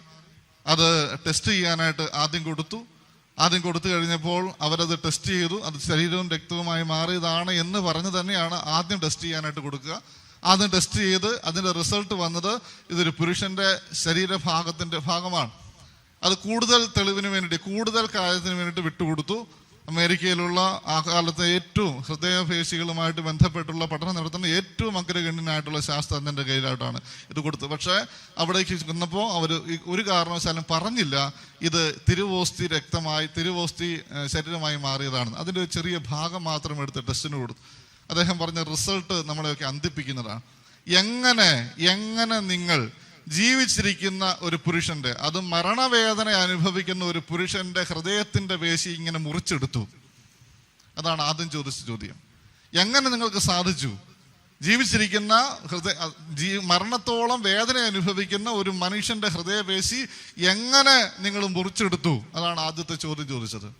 അത് ടെസ്റ്റ് ചെയ്യാനായിട്ട് ആദ്യം കൊടുത്തു കഴിഞ്ഞപ്പോൾ അവരത് ടെസ്റ്റ് ചെയ്തു. അത് ശരീരവും രക്തവുമായി മാറിയതാണ് എന്ന് പറഞ്ഞ് തന്നെയാണ് ആദ്യം ടെസ്റ്റ് ചെയ്യാനായിട്ട് കൊടുക്കുക. ആദ്യം ടെസ്റ്റ് ചെയ്ത് അതിൻ്റെ റിസൾട്ട് വന്നത് ഇതൊരു പുരുഷന്റെ ശരീരഭാഗത്തിന്റെ ഭാഗമാണ്. അത് കൂടുതൽ തെളിവിന് വേണ്ടിയിട്ട്, കൂടുതൽ കാര്യത്തിന് വേണ്ടിയിട്ട് വിട്ടുകൊടുത്തു. അമേരിക്കയിലുള്ള ആ കാലത്തെ ഏറ്റവും ഹൃദയപേശികളുമായിട്ട് ബന്ധപ്പെട്ടുള്ള പഠനം നടത്തുന്ന ഏറ്റവും അഗ്രഗണ്യനായിട്ടുള്ള ശാസ്ത്രജ്ഞന്റെ കയ്യിലായിട്ടാണ് ഇത് കൊടുത്തത്. പക്ഷേ അവിടേക്ക് ചെന്നപ്പോൾ അവർ ഒരു കാരണവശാലും പറഞ്ഞില്ല ഇത് തിരുവോസ്തി ശരീരമായി മാറിയതാണ്. അതിൻ്റെ ഒരു ചെറിയ ഭാഗം മാത്രം എടുത്ത് ടെസ്റ്റിന് കൊടുത്തു. അദ്ദേഹം പറഞ്ഞ റിസൾട്ട് നമ്മളെയൊക്കെ അന്തിപ്പിക്കുന്നതാണ്. എങ്ങനെ നിങ്ങൾ ജീവിച്ചിരിക്കുന്ന ഒരു പുരുഷന്റെ, അത് മരണവേദന അനുഭവിക്കുന്ന ഒരു പുരുഷന്റെ ഹൃദയത്തിന്റെ പേശി ഇങ്ങനെ മുറിച്ചെടുത്തു? അതാണ് ആദ്യം ചോദിച്ച ചോദ്യം. എങ്ങനെ നിങ്ങൾക്ക് സാധിച്ചു? ജീവിച്ചിരിക്കുന്ന മരണത്തോളം വേദന അനുഭവിക്കുന്ന ഒരു മനുഷ്യന്റെ ഹൃദയപേശി എങ്ങനെ നിങ്ങൾ മുറിച്ചെടുത്തു? അതാണ് ആദ്യത്തെ ചോദ്യം ചോദിച്ചത്.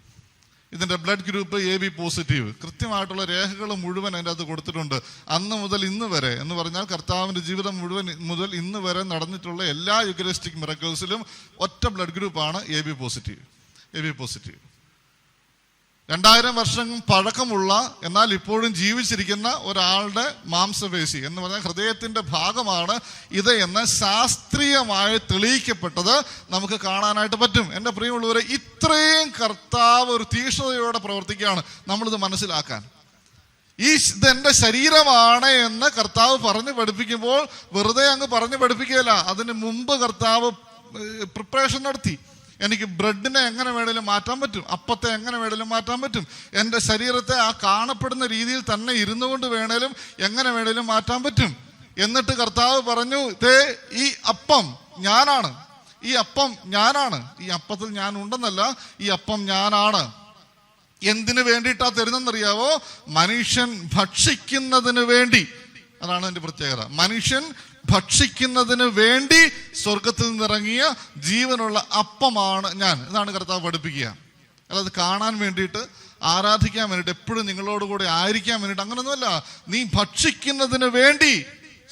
ഇതിന്റെ ബ്ലഡ് ഗ്രൂപ്പ് AB പോസിറ്റീവ്, കൃത്യമായിട്ടുള്ള രേഖകൾ മുഴുവൻ അതിൻ്റെ അകത്ത് കൊടുത്തിട്ടുണ്ട്. അന്ന് മുതൽ ഇന്ന് വരെ എന്ന് പറഞ്ഞാൽ കർത്താവിന്റെ ജീവിതം മുതൽ ഇന്ന് വരെ നടന്നിട്ടുള്ള എല്ലാ യുക്കറിസ്റ്റിക് മിറക്കിൾസിലും ഒറ്റ ബ്ലഡ് ഗ്രൂപ്പാണ് AB പോസിറ്റീവ്. 2000 വർഷം പഴക്കമുള്ള എന്നാൽ ഇപ്പോഴും ജീവിച്ചിരിക്കുന്ന ഒരാളുടെ മാംസപേശി എന്ന് പറഞ്ഞാൽ ഹൃദയത്തിന്റെ ഭാഗമാണ് ഇത് എന്ന് ശാസ്ത്രീയമായി തെളിയിക്കപ്പെട്ടത് നമുക്ക് കാണാനായിട്ട് പറ്റും. എൻ്റെ പ്രിയമുള്ളവരെ, ഇത്രയും കർത്താവ് ഒരു തീക്ഷ്ണതയോടെ പ്രവർത്തിക്കുകയാണ് നമ്മളിത് മനസ്സിലാക്കാൻ. ഇതെന്റെ ശരീരമാണ് എന്ന് കർത്താവ് പറഞ്ഞു പഠിപ്പിക്കുമ്പോൾ വെറുതെ അങ്ങ് പറഞ്ഞു പഠിപ്പിക്കുകയില്ല. അതിന് മുമ്പ് കർത്താവ് പ്രിപ്പറേഷൻ നടത്തി. എനിക്ക് ബ്രെഡിനെ എങ്ങനെ വേണേലും മാറ്റാൻ പറ്റും, അപ്പത്തെ എങ്ങനെ വേണേലും മാറ്റാൻ പറ്റും, എൻ്റെ ശരീരത്തെ ആ കാണപ്പെടുന്ന രീതിയിൽ തന്നെ ഇരുന്നു കൊണ്ട് വേണേലും എങ്ങനെ വേണേലും മാറ്റാൻ പറ്റും. എന്നിട്ട് കർത്താവ് പറഞ്ഞു, ദേ ഈ അപ്പം ഞാനാണ്, ഈ അപ്പത്തിൽ ഞാൻ ഉണ്ടെന്നല്ല, ഈ അപ്പം ഞാനാണ്. എന്തിനു വേണ്ടിയിട്ടാ തരുന്നെന്നറിയാവോ? മനുഷ്യൻ ഭക്ഷിക്കുന്നതിന് വേണ്ടി. അതാണ് എൻ്റെ പ്രത്യേകത. മനുഷ്യൻ ഭക്ഷിക്കുന്നതിന് വേണ്ടി സ്വർഗത്തിൽ നിന്നിറങ്ങിയ ജീവനുള്ള അപ്പമാണ് ഞാൻ. ഇതാണ് കർത്താവ് പഠിപ്പിക്കുക. അല്ലാതെ കാണാൻ വേണ്ടിയിട്ട്, ആരാധിക്കാൻ വേണ്ടിയിട്ട്, എപ്പോഴും നിങ്ങളോടുകൂടെ ആയിരിക്കാൻ വേണ്ടിയിട്ട് അങ്ങനൊന്നുമല്ല. നീ ഭക്ഷിക്കുന്നതിന് വേണ്ടി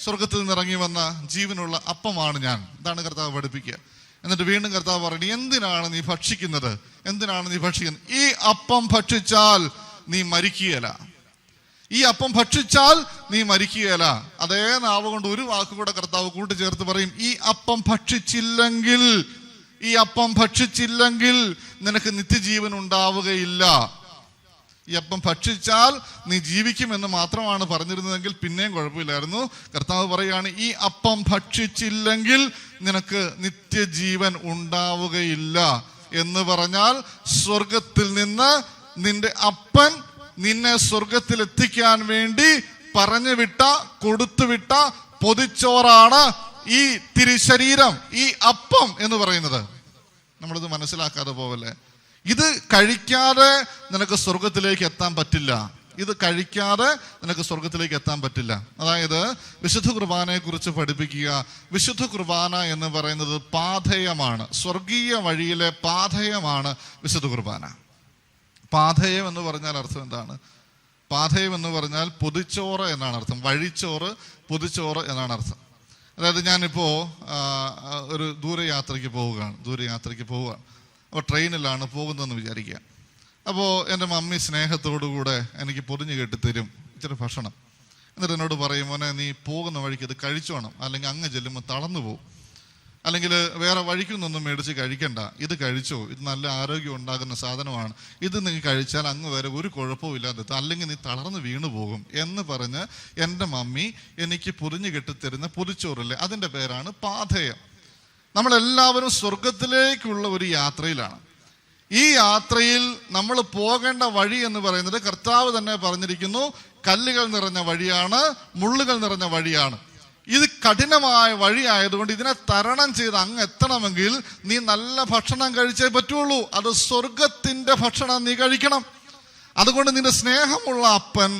സ്വർഗത്തിൽ നിന്നിറങ്ങി വന്ന ജീവനുള്ള അപ്പമാണ് ഞാൻ. ഇതാണ് കർത്താവ് പഠിപ്പിക്കുക. എന്നിട്ട് വീണ്ടും കർത്താവ് പറഞ്ഞു, എന്തിനാണ് നീ ഭക്ഷിക്കുന്നത്? ഈ അപ്പം ഭക്ഷിച്ചാൽ നീ മരിക്കുകയില്ല. അതേ നാവ് കൊണ്ട് ഒരു വാക്കുകൂടെ കർത്താവ് കൂട്ടിച്ചേർത്ത് പറയും, ഈ അപ്പം ഭക്ഷിച്ചില്ലെങ്കിൽ നിനക്ക് നിത്യജീവൻ ഉണ്ടാവുകയില്ല. ഈ അപ്പം ഭക്ഷിച്ചാൽ നീ ജീവിക്കുമെന്ന് മാത്രമാണ് പറഞ്ഞിരുന്നതെങ്കിൽ പിന്നെയും കുഴപ്പമില്ലായിരുന്നു. കർത്താവ് പറയുകയാണ്, ഈ അപ്പം ഭക്ഷിച്ചില്ലെങ്കിൽ നിനക്ക് നിത്യജീവൻ ഉണ്ടാവുകയില്ല എന്ന് പറഞ്ഞാൽ സ്വർഗത്തിൽ നിന്ന് നിന്റെ അപ്പൻ നിന്നെ സ്വർഗത്തിൽ എത്തിക്കാൻ വേണ്ടി കൊടുത്തുവിട്ട പൊതിച്ചോറാണ് ഈ തിരുശരീരം, ഈ അപ്പം എന്ന് പറയുന്നത്. നമ്മളിത് മനസ്സിലാക്കാതെ പോവല്ലേ. ഇത് കഴിക്കാതെ നിനക്ക് സ്വർഗത്തിലേക്ക് എത്താൻ പറ്റില്ല. അതായത് വിശുദ്ധ കുർബാനയെ കുറിച്ച് പഠിപ്പിക്കുക. വിശുദ്ധ കുർബാന എന്ന് പറയുന്നത് പാഥേയമാണ്, സ്വർഗീയ വഴിയിലെ പാഥേയമാണ് വിശുദ്ധ കുർബാന. പാഥേയം എന്ന് പറഞ്ഞാൽ അർത്ഥം എന്താണ്? പാഥേയം എന്ന് പറഞ്ഞാൽ പൊതിച്ചോറ് എന്നാണ് അർത്ഥം. വഴിച്ചോറ്, പൊതിച്ചോറ് എന്നാണ് അർത്ഥം. അതായത് ഞാനിപ്പോൾ ഒരു ദൂരയാത്രയ്ക്ക് പോവുകയാണ്. അപ്പോൾ ട്രെയിനിലാണ് പോകുന്നതെന്ന് വിചാരിക്കുക. അപ്പോൾ എൻ്റെ മമ്മി സ്നേഹത്തോടുകൂടെ എനിക്ക് പൊതിഞ്ഞ് കെട്ടിത്തരും ഇച്ചിരി ഭക്ഷണം. എന്നിട്ട് എന്നോട് പറയും, മോനെ നീ പോകുന്ന വഴിക്ക് ഇത് കഴിച്ചോണം, അല്ലെങ്കിൽ അങ്ങ് ചെല്ലുമ്പോൾ തളർന്നു പോകും. അല്ലെങ്കിൽ വേറെ വഴിക്കുന്നൊന്നും മേടിച്ച് കഴിക്കണ്ട, ഇത് കഴിച്ചോ, ഇത് നല്ല ആരോഗ്യം ഉണ്ടാകുന്ന സാധനമാണ്, ഇത് നീ കഴിച്ചാൽ അങ്ങ് വരെ ഒരു കുഴപ്പവും ഇല്ലാതെ, അല്ലെങ്കിൽ നീ തളർന്ന് വീണു പോകും എന്ന് പറഞ്ഞ് എൻ്റെ മമ്മി എനിക്ക് പൊതിഞ്ഞു കെട്ടിത്തരുന്ന പൊതിച്ചോറില്ലേ, അതിൻ്റെ പേരാണ് പാഥേയം. നമ്മളെല്ലാവരും സ്വർഗത്തിലേക്കുള്ള ഒരു യാത്രയിലാണ്. ഈ യാത്രയിൽ നമ്മൾ പോകേണ്ട വഴി എന്ന് പറയുന്നത് കർത്താവ് തന്നെ പറഞ്ഞിരിക്കുന്നു, കല്ലുകൾ നിറഞ്ഞ വഴിയാണ്, മുള്ളുകൾ നിറഞ്ഞ വഴിയാണ്. ഇത് കഠിനമായ വഴിയായതുകൊണ്ട് ഇതിനെ തരണം ചെയ്ത് അങ്ങ് എത്തണമെങ്കിൽ നീ നല്ല ഭക്ഷണം കഴിച്ചേ പറ്റുള്ളൂ. അത് സ്വർഗത്തിന്റെ ഭക്ഷണം നീ കഴിക്കണം. അതുകൊണ്ട് നിന്റെ സ്നേഹമുള്ള അപ്പൻ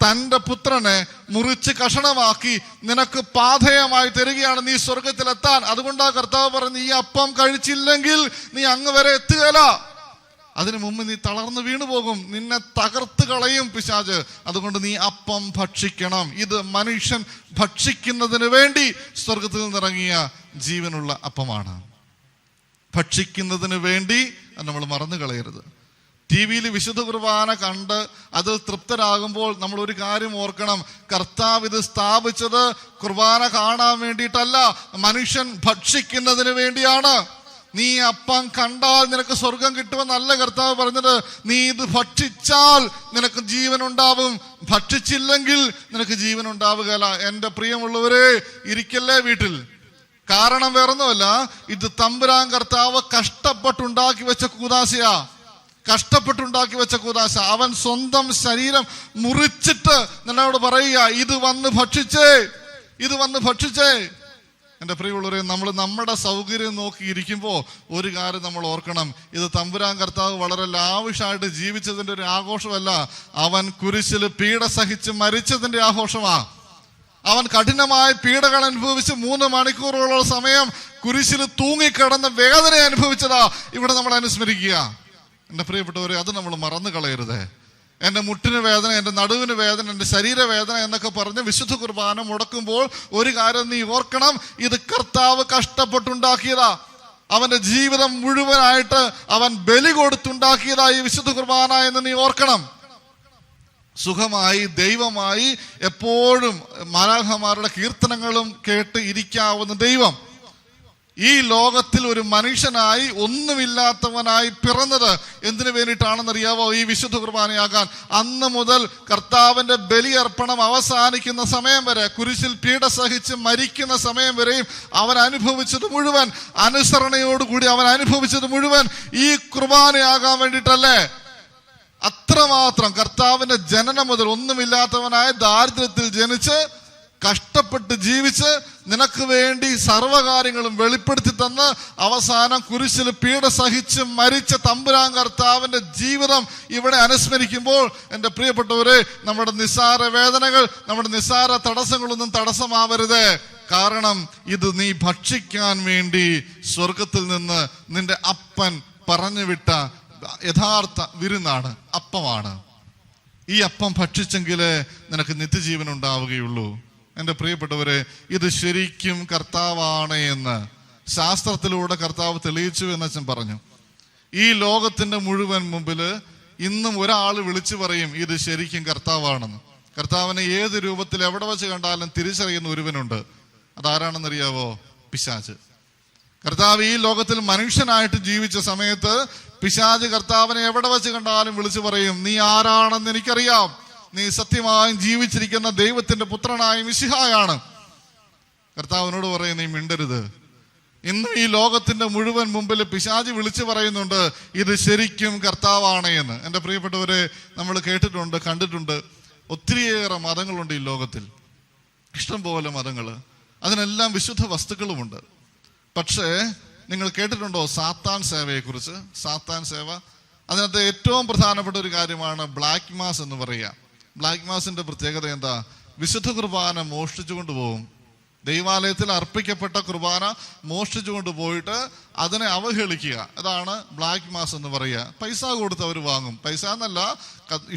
തൻ്റെ പുത്രനെ മുറിച്ച് കഷണമാക്കി നിനക്ക് പാഥേയമായി തരികയാണ് നീ സ്വർഗത്തിലെത്താൻ. അതുകൊണ്ടാ കർത്താവ് പറഞ്ഞു, ഈ അപ്പം കഴിച്ചില്ലെങ്കിൽ നീ അങ്ങ് വരെ എത്തുകയില്ല. അതിനു മുമ്പ് നീ തളർന്ന് വീണു പോകും, നിന്നെ തകർത്ത് കളയും പിശാച്. അതുകൊണ്ട് നീ അപ്പം ഭക്ഷിക്കണം. ഇത് മനുഷ്യൻ ഭക്ഷിക്കുന്നതിന് വേണ്ടി സ്വർഗത്തിൽ നിന്നിറങ്ങിയ ജീവനുള്ള അപ്പമാണ്. ഭക്ഷിക്കുന്നതിന് വേണ്ടി നമ്മൾ മറന്നു കളയരുത്. TV-യിൽ വിശുദ്ധ കുർബാന കണ്ട് അതിൽ തൃപ്തരാകുമ്പോൾ നമ്മൾ ഒരു കാര്യം ഓർക്കണം, കർത്താവ് ഇത് സ്ഥാപിച്ചത് കുർബാന കാണാൻ വേണ്ടിയിട്ടല്ല, മനുഷ്യൻ ഭക്ഷിക്കുന്നതിന് വേണ്ടിയാണ്. നീ അപ്പം കണ്ടാൽ നിനക്ക് സ്വർഗം കിട്ടുമെന്നല്ല കർത്താവ് പറഞ്ഞത്, നീ ഇത് ഭക്ഷിച്ചാൽ നിനക്ക് ജീവൻ ഉണ്ടാവും, ഭക്ഷിച്ചില്ലെങ്കിൽ നിനക്ക് ജീവൻ ഉണ്ടാവുകയില്ല. എൻ്റെ പ്രിയമുള്ളവരെ, ഇരിക്കല്ലേ വീട്ടിൽ. കാരണം വേറൊന്നുമല്ല, ഇത് തമ്പുരാൻ കർത്താവ് കഷ്ടപ്പെട്ടുണ്ടാക്കി വെച്ച കൂദാശയാ, കഷ്ടപ്പെട്ടുണ്ടാക്കി വെച്ച കൂദാശ. അവൻ സ്വന്തം ശരീരം മുറിച്ചിട്ട് നിന്നോട് പറയുക, ഇത് വന്ന് ഭക്ഷിച്ചേ, ഇത് വന്ന് ഭക്ഷിച്ചേ. എൻ്റെ പ്രിയമുള്ളവരെ, നമ്മൾ നമ്മുടെ സൗകര്യം നോക്കി ഇരിക്കുമ്പോൾ ഒരു കാര്യം നമ്മൾ ഓർക്കണം, ഇത് തമ്പുരാൻ കർത്താവ് വളരെ ലാവിഷായിട്ട് ജീവിച്ചതിൻ്റെ ഒരു ആഘോഷമല്ല, അവൻ കുരിശിൽ പീഡ സഹിച്ച് മരിച്ചതിൻ്റെ ആഘോഷമാ. അവൻ കഠിനമായ പീഡകൾ അനുഭവിച്ച് 3 മണിക്കൂറുകളോളം സമയം കുരിശിൽ തൂങ്ങിക്കിടന്ന വേദന അനുഭവിച്ചതാ ഇവിടെ നമ്മൾ അനുസ്മരിക്കുക. എൻ്റെ പ്രിയപ്പെട്ടവരെ, അത് നമ്മൾ മറന്നു കളയരുത്. എൻ്റെ മുട്ടിന് വേദന, എൻ്റെ നടുവിന് വേദന, എൻ്റെ ശരീരവേദന എന്നൊക്കെ പറഞ്ഞ് വിശുദ്ധ കുർബാന മുടക്കുമ്പോൾ ഒരു കാര്യം നീ ഓർക്കണം, ഇത് കർത്താവ് കഷ്ടപ്പെട്ടുണ്ടാക്കിയതാ. അവൻ്റെ ജീവിതം മുഴുവനായിട്ട് അവൻ ബലി കൊടുത്തുണ്ടാക്കിയതാ ഈ വിശുദ്ധ കുർബാന എന്ന് നീ ഓർക്കണം. സുഖമായി ദൈവമായി എപ്പോഴും മാലാഖമാരുടെ കീർത്തനങ്ങളും കേട്ട് ഇരിക്കാവുന്ന ദൈവം ഈ ലോകത്തിൽ ഒരു മനുഷ്യനായി, ഒന്നുമില്ലാത്തവനായി പിറന്നത് എന്തിനു വേണ്ടിയിട്ടാണെന്നറിയാവോ? ഈ വിശുദ്ധ കുർബാനയാകാൻ. അന്ന് മുതൽ കർത്താവിന്റെ ബലിയർപ്പണം അവസാനിക്കുന്ന സമയം വരെ, കുരിശിൽ പീഡ സഹിച്ച് മരിക്കുന്ന സമയം വരെയും അവൻ അനുഭവിച്ചത് മുഴുവൻ, അനുസരണയോടുകൂടി അവൻ അനുഭവിച്ചത് മുഴുവൻ ഈ കുർബാനയാകാൻ വേണ്ടിയിട്ടല്ലേ? അത്രമാത്രം കർത്താവിന്റെ ജനനം മുതൽ ഒന്നുമില്ലാത്തവനായ ദാരിദ്ര്യത്തിൽ ജനിച്ച് കഷ്ടപ്പെട്ട് ജീവിച്ച് നിനക്ക് വേണ്ടി സർവ്വകാര്യങ്ങളും വെളിപ്പെടുത്തി തന്ന് അവസാനം കുരിശിൽ പീഡ സഹിച്ച് മരിച്ച തമ്പുരാൻ കർത്താവിന്റെ ജീവിതം ഇവിടെ അനുസ്മരിക്കുമ്പോൾ എൻ്റെ പ്രിയപ്പെട്ടവരെ, നമ്മുടെ നിസ്സാര വേദനകൾ, നമ്മുടെ നിസ്സാര തടസ്സങ്ങളൊന്നും തടസ്സമാവരുത്. കാരണം ഇത് നീ ഭക്ഷിക്കാൻ വേണ്ടി സ്വർഗത്തിൽ നിന്ന് നിന്റെ അപ്പൻ പറഞ്ഞുവിട്ട യഥാർത്ഥ വിരുന്നാണ്, അപ്പമാണ്. ഈ അപ്പം ഭക്ഷിച്ചെങ്കിലേ നിനക്ക് നിത്യജീവൻ ഉണ്ടാവുകയുള്ളൂ. എൻ്റെ പ്രിയപ്പെട്ടവരെ, ഇത് ശരിക്കും കർത്താവാണ് എന്ന് ശാസ്ത്രത്തിലൂടെ കർത്താവ് തെളിയിച്ചു എന്ന് അച്ഛൻ പറഞ്ഞു. ഈ ലോകത്തിന്റെ മുഴുവൻ മുമ്പിൽ ഇന്നും ഒരാൾ വിളിച്ചു പറയും ഇത് ശരിക്കും കർത്താവാണെന്ന്. കർത്താവിനെ ഏത് രൂപത്തിൽ എവിടെ വെച്ച് കണ്ടാലും തിരിച്ചറിയുന്ന ഒരുവനുണ്ട്. അതാരാണെന്നറിയാവോ? പിശാച്. കർത്താവ് ഈ ലോകത്തിൽ മനുഷ്യനായിട്ട് ജീവിച്ച സമയത്ത് പിശാച് കർത്താവിനെ എവിടെ വെച്ച് കണ്ടാലും വിളിച്ചു പറയും, നീ ആരാണെന്ന് എനിക്കറിയാം, നീ സത്യമായും ജീവിച്ചിരിക്കുന്ന ദൈവത്തിന്റെ പുത്രനായ മിശിഹായാണ്. കർത്താവിനോട് പറയും, നീ മിണ്ടരുത്. ഇന്ന് ഈ ലോകത്തിന്റെ മുഴുവൻ മുമ്പിൽ പിശാച് വിളിച്ചു പറയുന്നുണ്ട് ഇത് ശരിക്കും കർത്താവാണ് എന്ന്. എൻ്റെ പ്രിയപ്പെട്ടവരെ, നമ്മൾ കേട്ടിട്ടുണ്ട്, കണ്ടിട്ടുണ്ട്. ഒത്തിരിയേറെ മതങ്ങളുണ്ട് ഈ ലോകത്തിൽ, ഇഷ്ടംപോലെ മതങ്ങൾ. അതിനെല്ലാം വിശുദ്ധ വസ്തുക്കളുമുണ്ട്. പക്ഷേ നിങ്ങൾ കേട്ടിട്ടുണ്ടോ സാത്താൻ സേവയെക്കുറിച്ച്? സാത്താൻ സേവ, അതിനകത്ത് ഏറ്റവും പ്രധാനപ്പെട്ട ഒരു കാര്യമാണ് ബ്ലാക്ക് മാസ് എന്ന് പറയുക. ബ്ലാക്ക് മാസിന്റെ പ്രത്യേകത എന്താ? വിശുദ്ധ കുർബാന മോഷ്ടിച്ചു കൊണ്ടുപോകും. ദൈവാലയത്തിൽ അർപ്പിക്കപ്പെട്ട കുർബാന മോഷ്ടിച്ചു കൊണ്ടുപോയിട്ട് അതിനെ അവഹേളിക്കുക. അതാണ് ബ്ലാക്ക് മാസ് എന്ന് പറയുക. പൈസ കൊടുത്ത് അവർ വാങ്ങും. പൈസ എന്നല്ല,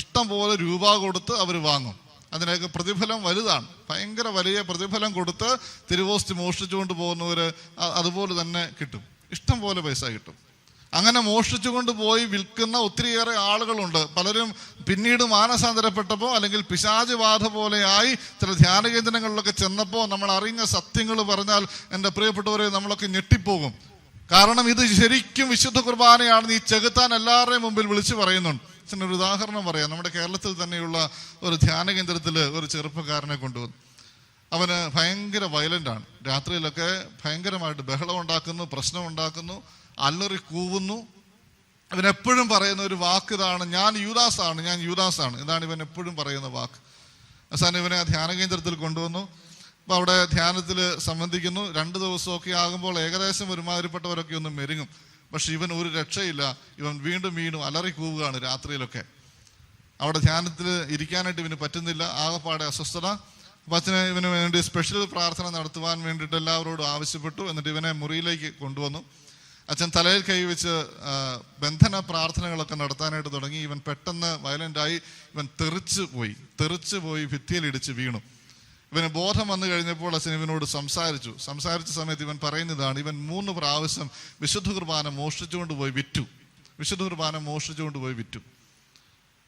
ഇഷ്ടം പോലെ രൂപ കൊടുത്ത് അവർ വാങ്ങും. അതിനൊക്കെ പ്രതിഫലം വലുതാണ്, ഭയങ്കര വലിയ പ്രതിഫലം കൊടുത്ത് തിരുവോസ്തി മോഷ്ടിച്ചു കൊണ്ട് പോകുന്നവർ അതുപോലെ തന്നെ കിട്ടും, ഇഷ്ടം പോലെ പൈസ കിട്ടും. അങ്ങനെ മോഷ്ടിച്ചുകൊണ്ട് പോയി വിൽക്കുന്ന ഒത്തിരിയേറെ ആളുകളുണ്ട്. പലരും പിന്നീട് മാനസാന്തരപ്പെട്ടപ്പോൾ അല്ലെങ്കിൽ പിശാച് ബാധ പോലെയായി ചില ധ്യാന കേന്ദ്രങ്ങളിലൊക്കെ ചെന്നപ്പോൾ നമ്മൾ അറിഞ്ഞ സത്യങ്ങൾ പറഞ്ഞാൽ എൻ്റെ പ്രിയപ്പെട്ടവരെ നമ്മളൊക്കെ ഞെട്ടിപ്പോകും. കാരണം ഇത് ശരിക്കും വിശുദ്ധ കുർബാനയാണെന്ന് ഈ ചെകുത്താൻ എല്ലാവരുടെയും മുമ്പിൽ വിളിച്ചു പറയുന്നുണ്ട്. ഒരു ഉദാഹരണം പറയാം. നമ്മുടെ കേരളത്തിൽ തന്നെയുള്ള ഒരു ധ്യാന കേന്ദ്രത്തിൽ ഒരു ചെറുപ്പക്കാരനെ കൊണ്ടുവന്നു. അവന് ഭയങ്കര വയലൻ്റാണ്. രാത്രിയിലൊക്കെ ഭയങ്കരമായിട്ട് ബഹളം ഉണ്ടാക്കുന്നു, പ്രശ്നം ഉണ്ടാക്കുന്നു, അല്ലറി കൂവുന്നു. ഇവനെപ്പോഴും പറയുന്ന ഒരു വാക്ക് ഇതാണ്, ഞാൻ യൂദാസാണ്. ഇതാണ് ഇവൻ എപ്പോഴും പറയുന്ന വാക്ക്. അവസാനം ഇവനെ ആ ധ്യാന കേന്ദ്രത്തിൽ കൊണ്ടുവന്നു. അപ്പോൾ അവിടെ ധ്യാനത്തിൽ സംബന്ധിക്കുന്നു. 2 ദിവസമൊക്കെ ആകുമ്പോൾ ഏകദേശം ഒരുമാതിരിപ്പെട്ടവരൊക്കെ ഒന്ന് മെരുങ്ങും. പക്ഷെ ഇവൻ ഒരു രക്ഷയില്ല. ഇവൻ വീണ്ടും അലറി കൂവുകയാണ് രാത്രിയിലൊക്കെ. അവിടെ ധ്യാനത്തിൽ ഇരിക്കാനായിട്ട് ഇവന് പറ്റുന്നില്ല. ആകെപ്പാടെ അസ്വസ്ഥത. അപ്പം അച്ഛന് ഇവന് വേണ്ടി സ്പെഷ്യൽ പ്രാർത്ഥന നടത്തുവാൻ വേണ്ടിയിട്ട് എല്ലാവരോടും ആവശ്യപ്പെട്ടു. എന്നിട്ട് ഇവനെ മുറിയിലേക്ക് കൊണ്ടുവന്നു. അച്ഛൻ തലയിൽ കൈവച്ച് ബന്ധന പ്രാർത്ഥനകളൊക്കെ നടത്താനായിട്ട് തുടങ്ങി. ഇവൻ പെട്ടെന്ന് വയലൻ്റായി. ഇവൻ തെറിച്ച് പോയി ഭിത്തിയിലിടിച്ച് വീണു. ഇവന് ബോധം വന്നു കഴിഞ്ഞപ്പോൾ അച്ഛൻ ഇവനോട് സംസാരിച്ച സമയത്ത് ഇവൻ പറയുന്നതാണ്, ഇവൻ 3 പ്രാവശ്യം വിശുദ്ധ കുർബാന മോഷ്ടിച്ചുകൊണ്ട് പോയി വിറ്റു.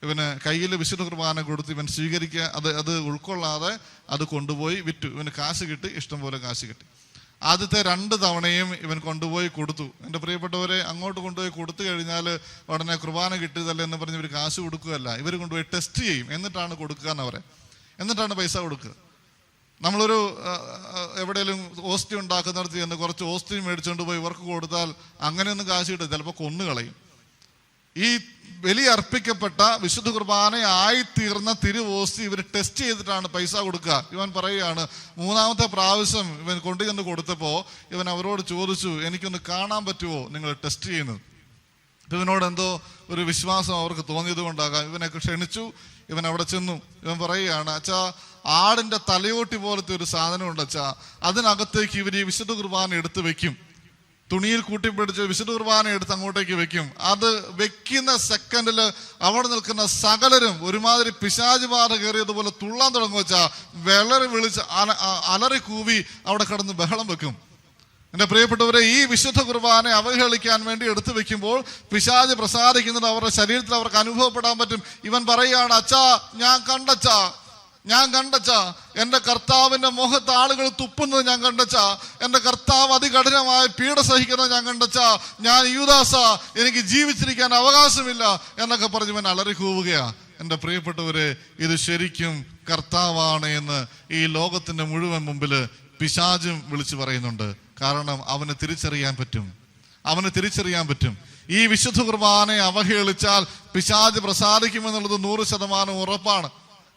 ഇവന് കയ്യിൽ വിശുദ്ധ കുർബാന കൊടുത്ത് ഇവൻ സ്വീകരിക്കുക, അത് ഉൾക്കൊള്ളാതെ അത് കൊണ്ടുപോയി വിറ്റു. ഇവന് കാശ് കിട്ടി, ഇഷ്ടംപോലെ കാശ് കിട്ടി. ആദ്യത്തെ 2 തവണയും ഇവൻ കൊണ്ടുപോയി കൊടുത്തു. എൻ്റെ പ്രിയപ്പെട്ടവരെ, അങ്ങോട്ട് കൊണ്ടുപോയി കൊടുത്തു കഴിഞ്ഞാൽ ഉടനെ കുർബാന കിട്ടിയതല്ല എന്ന് പറഞ്ഞ് ഇവർ കാശ് കൊടുക്കുകയല്ല. ഇവർ കൊണ്ടുപോയി ടെസ്റ്റ് ചെയ്യും, എന്നിട്ടാണ് കൊടുക്കുക എന്നവരെ, എന്നിട്ടാണ് പൈസ കൊടുക്കുക. നമ്മളൊരു എവിടെയെങ്കിലും ഓസ്റ്റി ഉണ്ടാക്കുന്നിടത്ത് ചെന്ന് കുറച്ച് ഓസ്റ്റി മേടിച്ചുകൊണ്ട് പോയി ഇവർക്ക് കൊടുത്താൽ അങ്ങനെയൊന്നും കാശ് കിട്ടും, ചിലപ്പോൾ കൊന്നുകളയും. ഈ ബലി അർപ്പിക്കപ്പെട്ട വിശുദ്ധ കുർബാനയായി തീർന്ന തിരുവോസ്തി ഇവർ ടെസ്റ്റ് ചെയ്തിട്ടാണ് പൈസ കൊടുക്കുക. ഇവൻ പറയുകയാണ്, 3ാമത്തെ പ്രാവശ്യം ഇവൻ കൊണ്ടുചെന്ന് കൊടുത്തപ്പോൾ ഇവൻ അവരോട് ചോദിച്ചു, എനിക്കൊന്ന് കാണാൻ പറ്റുമോ നിങ്ങൾ ടെസ്റ്റ് ചെയ്യുന്നത്? ഇവനോട് എന്തോ ഒരു വിശ്വാസം അവർക്ക് തോന്നിയത് കൊണ്ടാകാം ഇവനൊക്കെ ക്ഷണിച്ചു. ഇവൻ അവിടെ ചെന്നു. ഇവൻ പറയുകയാണ്, അച്ഛാ, ആടിന്റെ തലയോട്ടി പോലത്തെ ഒരു സാധനമുണ്ട് അച്ഛാ, അതിനകത്തേക്ക് ഇവർ ഈ വിശുദ്ധ കുർബാന എടുത്ത് വെക്കും. തുണിയിൽ കൂട്ടിപ്പിടിച്ച് വിശുദ്ധ കുർബാന എടുത്ത് അങ്ങോട്ടേക്ക് വെക്കും. അത് വെക്കുന്ന സെക്കൻഡിൽ അവിടെ നിൽക്കുന്ന സകലരും ഒരുമാതിരി പിശാച് ബാധ കയറിയതുപോലെ തുള്ളാൻ തുടങ്ങും. വെച്ചാൽ വിളിച്ച് അലറി കൂവി അവിടെ കിടന്ന് ബഹളം വെക്കും. എൻ്റെ പ്രിയപ്പെട്ടവരെ, ഈ വിശുദ്ധ കുർബാന അവഹേളിക്കാൻ വേണ്ടി എടുത്തു വെക്കുമ്പോൾ പിശാച് പ്രസാദിക്കുന്നത് അവരുടെ ശരീരത്തിൽ അവർക്ക് അനുഭവപ്പെടാൻ പറ്റും. ഇവൻ പറയുകയാണ്, അച്ഛാ, ഞാൻ കണ്ടച്ചാ എൻ്റെ കർത്താവിൻ്റെ മുഖത്ത് ആളുകൾ തുപ്പുന്നത് ഞാൻ കണ്ടച്ചാ, എൻ്റെ കർത്താവ് അതികഠിനമായ പീഡ സഹിക്കുന്നത് ഞാൻ കണ്ടച്ചാ, ഞാൻ യൂദാസാ, എനിക്ക് ജീവിച്ചിരിക്കാൻ അവകാശമില്ല എന്നൊക്കെ പറഞ്ഞ് ഇവൻ അലറി കൂവുകയാ. എൻ്റെ പ്രിയപ്പെട്ടവരെ, ഇത് ശരിക്കും കർത്താവാണ് എന്ന് ഈ ലോകത്തിൻ്റെ മുഴുവൻ മുമ്പിൽ പിശാചും വിളിച്ചു പറയുന്നുണ്ട്. കാരണം അവന് തിരിച്ചറിയാൻ പറ്റും. ഈ വിശുദ്ധ കുർബാനയെ അവഹേളിച്ചാൽ പിശാച് പ്രസാദിക്കുമെന്നുള്ളത് 100% ഉറപ്പാണ്.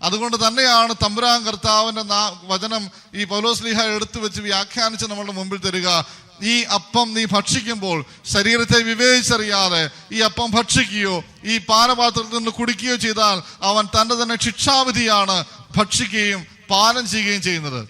അതുകൊണ്ട് തന്നെയാണ് തമ്പുരാൻ കർത്താവിൻ്റെ വചനം ഈ പൗലോസ്ലീഹ എടുത്തു വെച്ച് വ്യാഖ്യാനിച്ച് നമ്മളുടെ മുമ്പിൽ തരിക. ഈ അപ്പം നീ ഭക്ഷിക്കുമ്പോൾ ശരീരത്തെ വിവേചിച്ചറിയാതെ ഈ അപ്പം ഭക്ഷിക്കുകയോ ഈ പാനപാത്രത്തിൽ നിന്ന് കുടിക്കുകയോ ചെയ്താൽ അവൻ തൻ്റെ തന്നെ ശിക്ഷാവിധിയാണ് ഭക്ഷിക്കുകയും പാനം ചെയ്യുകയും ചെയ്യുന്നത്.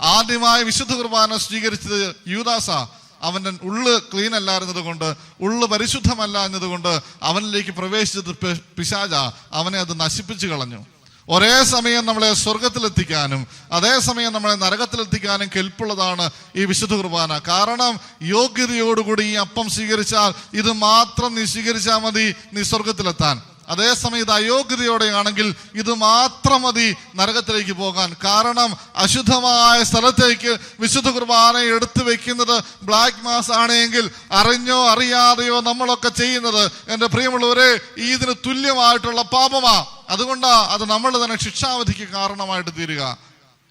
ആദ്യമായി വിശുദ്ധ കുർബാന സ്വീകരിച്ചത് യൂദാസാ. അവൻ്റെ ഉള്ള് ക്ലീൻ അല്ലായിരുന്നത് കൊണ്ട്, ഉള്ള് പരിശുദ്ധമല്ല എന്നതുകൊണ്ട് അവനിലേക്ക് പ്രവേശിച്ചത് പിശാചാ. അവനെ അത് നശിപ്പിച്ചു കളഞ്ഞു. ഒരേ സമയം നമ്മളെ സ്വർഗത്തിലെത്തിക്കാനും അതേസമയം നമ്മളെ നരകത്തിലെത്തിക്കാനും കെൽപ്പുള്ളതാണ് ഈ വിശുദ്ധ കുർബാന. കാരണം യോഗ്യതയോടുകൂടി ഈ അപ്പം സ്വീകരിച്ചാൽ ഇത് മാത്രം നീ സ്വീകരിച്ചാൽ മതി നീ സ്വർഗത്തിലെത്താൻ. അതേസമയം ഇത് അയോഗ്യതയോടെയാണെങ്കിൽ ഇത് മാത്രം മതി നരകത്തിലേക്ക് പോകാൻ. കാരണം അശുദ്ധമായ സ്ഥലത്തേക്ക് വിശുദ്ധ കുർബാന എടുത്തു വെക്കുന്നത് ബ്ലാക്ക് മാസ് ആണെങ്കിൽ അറിഞ്ഞോ അറിയാതെയോ നമ്മളൊക്കെ ചെയ്യുന്നത്, എൻ്റെ പ്രിയമുള്ളവരെ, ഇതിന് തുല്യമായിട്ടുള്ള പാപമാ. അതുകൊണ്ടാ അത് നമ്മൾ തന്നെ ശിക്ഷാവിധിക്ക് കാരണമായിട്ട് തീരുക.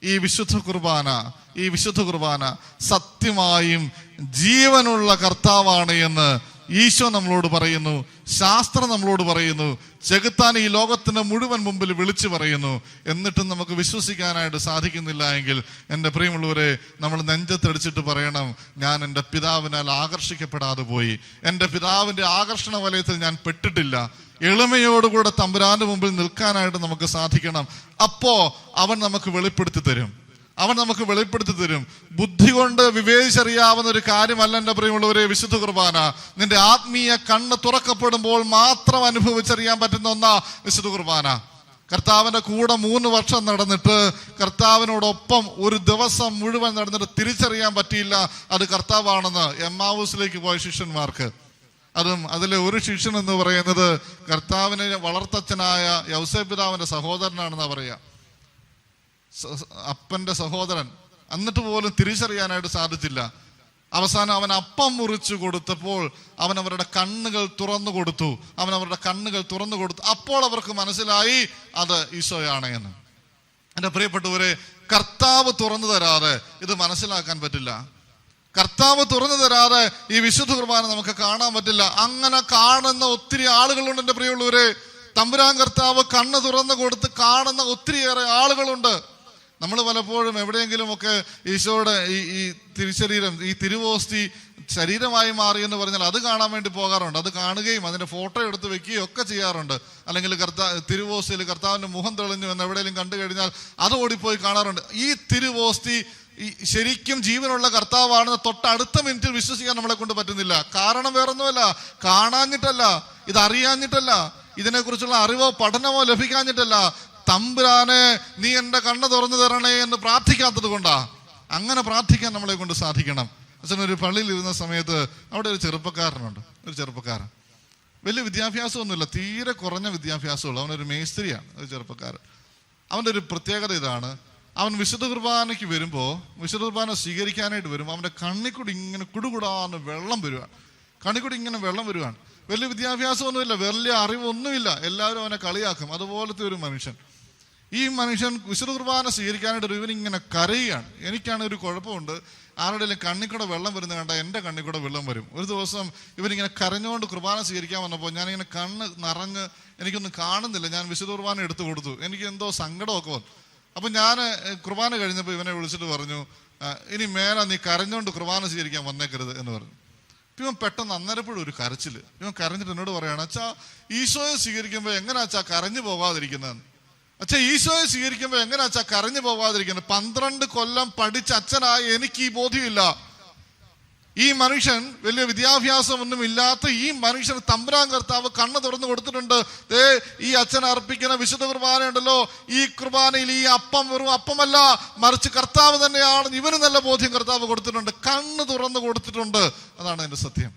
ഈ വിശുദ്ധ കുർബാന സത്യമായും ജീവനുള്ള കർത്താവാണ് എന്ന് ഈശോ നമ്മളോട് പറയുന്നു, ശാസ്ത്രം നമ്മളോട് പറയുന്നു, ചെകുത്താൻ ഈ ലോകത്തിന് മുഴുവൻ മുമ്പിൽ വിളിച്ചു പറയുന്നു. എന്നിട്ടും നമുക്ക് വിശ്വസിക്കാനായിട്ട് സാധിക്കുന്നില്ല എങ്കിൽ എൻ്റെ പ്രിയമുള്ളവരെ, നമ്മൾ നെഞ്ചത്തടിച്ചിട്ട് പറയണം, ഞാൻ എൻ്റെ പിതാവിനാൽ ആകർഷിക്കപ്പെടാതെ പോയി, എൻ്റെ പിതാവിൻ്റെ ആകർഷണ വലയത്തിൽ ഞാൻ പെട്ടിട്ടില്ല. എളിമയോടുകൂടെ തമ്പുരാന്റെ മുമ്പിൽ നിൽക്കാനായിട്ട് നമുക്ക് സാധിക്കണം. അപ്പോ അവൻ നമുക്ക് വെളിപ്പെടുത്തി തരും. ബുദ്ധി കൊണ്ട് വിവേചിച്ചറിയാവുന്ന ഒരു കാര്യമല്ല എൻ്റെ പ്രിയമുള്ളവരെ വിശുദ്ധ കുർബാന. നിന്റെ ആത്മീയ കണ്ണ് തുറക്കപ്പെടുമ്പോൾ മാത്രം അനുഭവിച്ചറിയാൻ പറ്റുന്ന ഒന്നാ വിശുദ്ധ കുർബാന. കർത്താവിൻ്റെ കൂടെ 3 വർഷം നടന്നിട്ട് കർത്താവിനോടൊപ്പം ഒരു ദിവസം മുഴുവൻ നടന്നിട്ട് തിരിച്ചറിയാൻ പറ്റിയില്ല അത് കർത്താവാണെന്ന് എമ്മാവൂസിലേക്ക് പോയ ശിഷ്യന്മാർക്ക്. അതും അതിലെ ഒരു ശിഷ്യൻ എന്ന് പറയുന്നത് കർത്താവിനെ വളർത്തച്ഛനായ യൗസേപ്പ് പിതാവിന്റെ സഹോദരനാണെന്നാ പറയാ. അപ്പന്റെ സഹോദരൻ. എന്നിട്ട് പോലും തിരിച്ചറിയാനായിട്ട് സാധിച്ചില്ല. അവസാനം അവൻ അപ്പം മുറിച്ചു കൊടുത്തപ്പോൾ അവൻ അവരുടെ കണ്ണുകൾ തുറന്നു കൊടുത്തു. അപ്പോൾ അവർക്ക് മനസ്സിലായി അത് ഈശോയാണ് എന്ന്. എൻ്റെ പ്രിയപ്പെട്ടവരെ, കർത്താവ് തുറന്നു തരാതെ ഇത് മനസ്സിലാക്കാൻ പറ്റില്ല. കർത്താവ് തുറന്നു തരാതെ ഈ വിശുദ്ധ കുർബാന നമുക്ക് കാണാൻ പറ്റില്ല. അങ്ങനെ കാണുന്ന ഒത്തിരി ആളുകളുണ്ട് എൻ്റെ പ്രിയമുള്ളവരെ. തമ്പുരാൻ കർത്താവ് കണ്ണ് തുറന്നു കൊടുത്ത് കാണുന്ന ഒത്തിരിയേറെ ആളുകളുണ്ട്. നമ്മൾ പലപ്പോഴും എവിടെയെങ്കിലുമൊക്കെ ഈശോയുടെ ഈ തിരുശരീരം, ഈ തിരുവോസ്തി ശരീരമായി മാറി എന്ന് പറഞ്ഞാൽ അത് കാണാൻ വേണ്ടി പോകാറുണ്ട്. അത് കാണുകയും അതിന്റെ ഫോട്ടോ എടുത്ത് വെക്കുകയും ഒക്കെ ചെയ്യാറുണ്ട്. അല്ലെങ്കിൽ തിരുവോസ്തിയിൽ കർത്താവിന്റെ മുഖം തെളിഞ്ഞു എന്ന് എവിടെയെങ്കിലും കണ്ടു കഴിഞ്ഞാൽ അത് ഓടിപ്പോയി കാണാറുണ്ട്. ഈ തിരുവോസ്തി ശരിക്കും ജീവനുള്ള കർത്താവാണെന്ന് തൊട്ടടുത്ത മിനിറ്റിൽ വിശ്വസിക്കാൻ നമ്മളെ കൊണ്ട് പറ്റുന്നില്ല. കാരണം വേറൊന്നുമല്ല, കാണാഞ്ഞിട്ടല്ല, ഇതറിയാഞ്ഞിട്ടല്ല, ഇതിനെക്കുറിച്ചുള്ള അറിവോ പഠനമോ ലഭിക്കാഞ്ഞിട്ടല്ല. തമ്പുരാനെ നീ എൻ്റെ കണ്ണ് തുറന്നു തരണേ എന്ന് പ്രാർത്ഥിക്കാത്തത് കൊണ്ടാ. അങ്ങനെ പ്രാർത്ഥിക്കാൻ നമ്മളെ കൊണ്ട് സാധിക്കണം. അച്ഛനൊരു പള്ളിയിൽ ഇരുന്ന സമയത്ത് അവിടെ ഒരു ചെറുപ്പക്കാരൻ, വലിയ വിദ്യാഭ്യാസമൊന്നുമില്ല, തീരെ കുറഞ്ഞ വിദ്യാഭ്യാസമുള്ളൂ. അവനൊരു മേസ്ത്രിയാണ്, ഒരു ചെറുപ്പക്കാരൻ. അവൻ്റെ ഒരു പ്രത്യേകത ഇതാണ്, അവൻ വിശുദ്ധ കുർബാനയ്ക്ക് വരുമ്പോൾ, വിശുദ്ധ കുർബാന സ്വീകരിക്കാനായിട്ട് വരുമ്പോൾ അവൻ്റെ കണ്ണിക്കൂടി ഇങ്ങനെ കുടുകുടാന്ന് വെള്ളം വരുവാണ്. വലിയ വിദ്യാഭ്യാസമൊന്നുമില്ല, വലിയ അറിവൊന്നുമില്ല. എല്ലാവരും അവനെ കളിയാക്കും. അതുപോലത്തെ ഒരു മനുഷ്യൻ. ഈ മനുഷ്യൻ വിശുദ്ധ കുർബാന സ്വീകരിക്കാനായിട്ട് ഇവനിങ്ങനെ കരയുകയാണ്. എനിക്കാണ് ഒരു കുഴപ്പമുണ്ട്, ആരുടെയും കണ്ണിക്കൂടെ വെള്ളം വരുന്ന കണ്ട എൻ്റെ കണ്ണിക്കൂടെ വെള്ളം വരും. ഒരു ദിവസം ഇവനിങ്ങനെ കരഞ്ഞുകൊണ്ട് കുർബാന സ്വീകരിക്കാൻ വന്നപ്പോൾ ഞാനിങ്ങനെ കണ്ണ് നിറഞ്ഞ് എനിക്കൊന്നും കാണുന്നില്ല. ഞാൻ വിശുദ്ധ കുർബാന എടുത്തു കൊടുത്തു. എനിക്ക് എന്തോ സങ്കടമൊക്കെ വന്നു. അപ്പം ഞാൻ കുർബാന കഴിഞ്ഞപ്പോൾ ഇവനെ വിളിച്ചിട്ട് പറഞ്ഞു, ഇനി മേലെ നീ കരഞ്ഞുകൊണ്ട് കുർബാന സ്വീകരിക്കാൻ വന്നേക്കരുത് എന്ന് പറഞ്ഞു. ഇവൻ പെട്ടെന്ന് അന്നേരപ്പോഴും ഒരു കരച്ചില്. ഇവൻ കരഞ്ഞിട്ട് എന്നോട് പറയാണ്, അച്ഛാ ഈശോയെ സ്വീകരിക്കുമ്പോൾ എങ്ങനെ അച്ഛാ കരഞ്ഞു പോകാതിരിക്കുന്നതെന്ന്. ഈശോയെ സ്വീകരിക്കുമ്പോൾ എങ്ങനെ അച്ഛാ കരഞ്ഞു പോകാതിരിക്കുന്നത്? 12 കൊല്ലം പഠിച്ച അച്ഛനായ എനിക്ക് ഈ ബോധ്യമില്ല. ഈ മനുഷ്യൻ, വലിയ വിദ്യാഭ്യാസമൊന്നും ഇല്ലാത്ത ഈ മനുഷ്യന് തമ്പുരാൻ കർത്താവ് കണ്ണ് തുറന്നു കൊടുത്തിട്ടുണ്ട്. ഈ അച്ഛൻ അർപ്പിക്കുന്ന വിശുദ്ധ കുർബാനയുണ്ടല്ലോ, ഈ കുർബാനയിൽ ഈ അപ്പം വെറും അപ്പമല്ല, മറിച്ച് കർത്താവ് തന്നെയാണ്. ഇവന് നല്ല ബോധ്യം കർത്താവ് കൊടുത്തിട്ടുണ്ട്, കണ്ണ് തുറന്നു കൊടുത്തിട്ടുണ്ട്. അതാണ് എൻ്റെ സത്യം.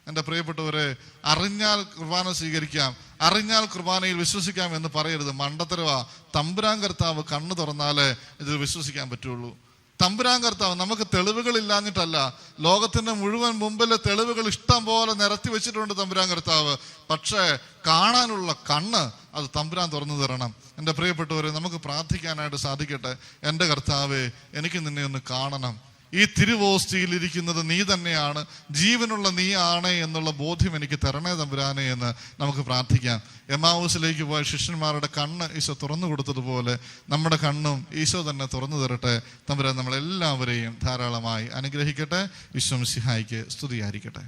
എൻ്റെ പ്രിയപ്പെട്ടവരെ, അറിഞ്ഞാൽ കുർബാന സ്വീകരിക്കാം, അറിഞ്ഞാൽ കുർബാനയിൽ വിശ്വസിക്കാം എന്ന് പറയരുത്. മണ്ടത്തരവാ. തമ്പുരാൻ കർത്താവ് കണ്ണ് തുറന്നാലേ ഇതിൽ വിശ്വസിക്കാൻ പറ്റുള്ളൂ. തമ്പുരാൻ കർത്താവ്, നമുക്ക് തെളിവുകൾ ഇല്ലാഞ്ഞിട്ടല്ല, ലോകത്തിന്റെ മുഴുവൻ മുമ്പിൽ തെളിവുകൾ ഇഷ്ടം പോലെ നിരത്തി വെച്ചിട്ടുണ്ട് തമ്പുരാൻ കർത്താവ്. പക്ഷേ കാണാനുള്ള കണ്ണ് അത് തമ്പുരാൻ തുറന്നു തരണം. എൻ്റെ പ്രിയപ്പെട്ടവരെ, നമുക്ക് പ്രാർത്ഥിക്കാനായിട്ട് സാധിക്കട്ടെ. എൻ്റെ കർത്താവേ, എനിക്ക് നിന്നെ ഒന്ന് കാണണം. ഈ തിരുവോസ്തിയിൽ ഇരിക്കുന്നത് നീ തന്നെയാണ്, ജീവനുള്ള നീ ആണ് എന്നുള്ള ബോധ്യം എനിക്ക് തരണേ തമ്പുരാനെ എന്ന് നമുക്ക് പ്രാർത്ഥിക്കാം. എമ്മാവൂസിലേക്ക് പോയ ശിഷ്യന്മാരുടെ കണ്ണ് ഈശോ തുറന്നു കൊടുത്തതുപോലെ നമ്മുടെ കണ്ണും ഈശോ തന്നെ തുറന്നു തരട്ടെ. തമ്പുരാൻ നമ്മളെല്ലാവരെയും ധാരാളമായി അനുഗ്രഹിക്കട്ടെ. ഈശോ മിശിഹായ്ക്ക് സ്തുതിയായിരിക്കട്ടെ.